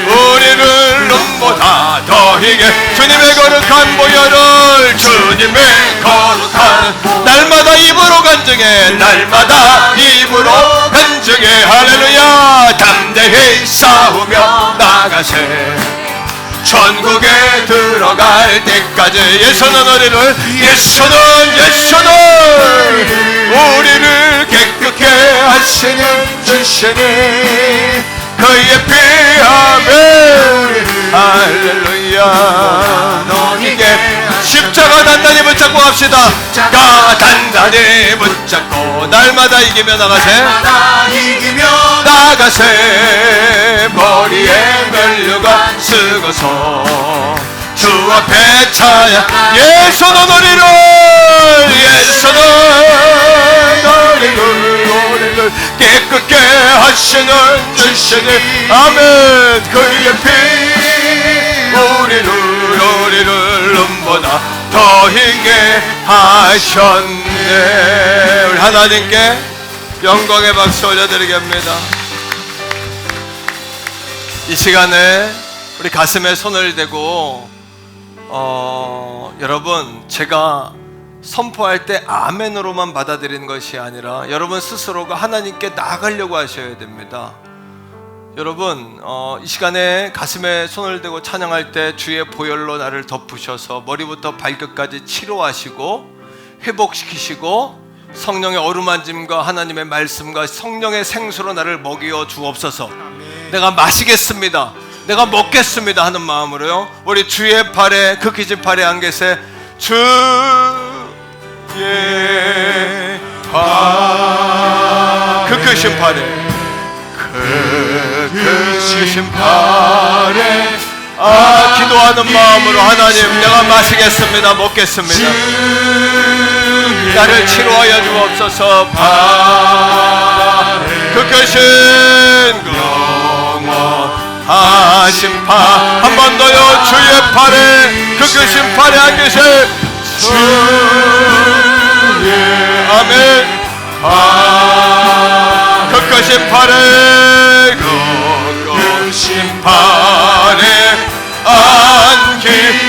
C: 우리를 눈보다 더히게 주님의 거룩한 보혈을 주님의 거룩한 날마다 입으로 간증해 날마다 입으로 간증해 할렐루야 담대히 싸우며 나가세 천국에 들어갈 때까지 예수는 우리를 깨끗게 하시는 주시니 그의 피 아멘 할렐루야 너희에게 십자가 단단히 붙잡고 갑시다. 십자가 단단히 붙잡고 날마다 이기며 나가세 머리에 면류관 쓰고서 주 앞에 차야 예수는 우리를 깨끗게 하시는 주시니 아멘 그의 피 우리를 눈보다 더 힘게 하셨네. 우리 하나님께 영광의 박수 올려드리게 합니다. 이 시간에 우리 가슴에 손을 대고 여러분 제가 선포할 때 아멘으로만 받아들이는 것이 아니라 여러분 스스로가 하나님께 나아가려고 하셔야 됩니다. 여러분 이 시간에 가슴에 손을 대고 찬양할 때 주의 보혈로 나를 덮으셔서 머리부터 발끝까지 치료하시고 회복시키시고 성령의 어루만짐과 하나님의 말씀과 성령의 생수로 나를 먹여 주옵소서. 내가 마시겠습니다, 내가 먹겠습니다 하는 마음으로요 우리 주의 팔에 그 크신 팔에 안 계세 주의 팔 그 크신 팔에 그 크신 팔에 기도하는 마음으로 하나님 내가 마시겠습니다, 먹겠습니다. 나를 치료하여 주옵소서. 그 크신 영원하신 팔 한 번 더요 주의 팔에 그 크신 팔에 안 계세 주의 아멘 그 크신 팔에 크신 팔에 안기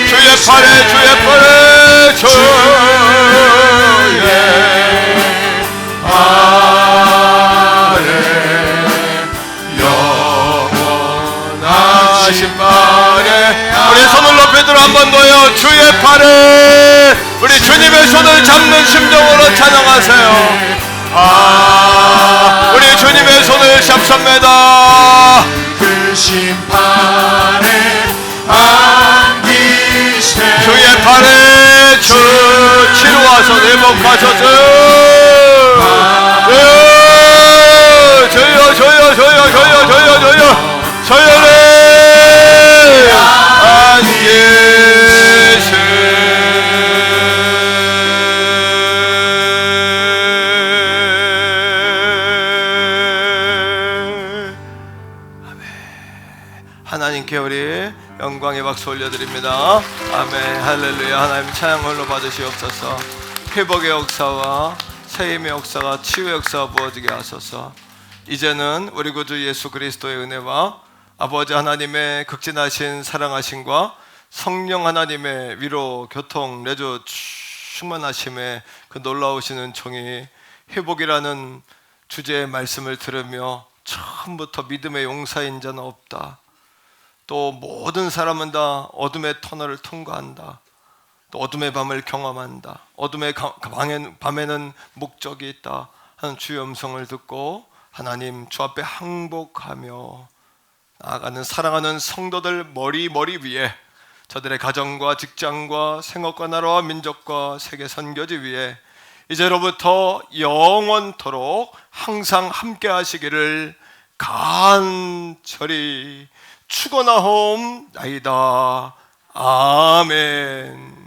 C: 주의 팔에 주의 팔에 주의 팔에 예배들 한번 더요. 주의 팔에 우리 주님의 손을 잡는 심정으로 찬양하세요. 우리 주님의 손을 잡습니다.
B: 그 심판에 안기세
C: 주의 팔에 주 치료하소 회복하소서. 저여래 안계세. 하나님께 우리 영광의 박수 올려드립니다. 아멘. 할렐루야. 하나님 찬양 홀로 받으시옵소서. 회복의 역사와 세임의 역사가 치유의 역사가 부어지게 하소서. 이제는 우리 구주 예수 그리스도의 은혜와 아버지 하나님의 극진하신 사랑하심과 성령 하나님의 위로 교통 내주 충만하심의 그 놀라우신 은총이 회복이라는 주제의 말씀을 들으며 처음부터 믿음의 용사인 자는 없다, 또 모든 사람은 다 어둠의 터널을 통과한다, 또 어둠의 밤을 경험한다, 어둠의 밤에는 목적이 있다 하는 주의 음성을 듣고 하나님 주 앞에 항복하며 나아가는 사랑하는 성도들 머리 위에, 저들의 가정과 직장과 생업과 나라와 민족과 세계 선교지 위에 이제로부터 영원토록 항상 함께 하시기를 간절히 축원하옵나이다. 아멘.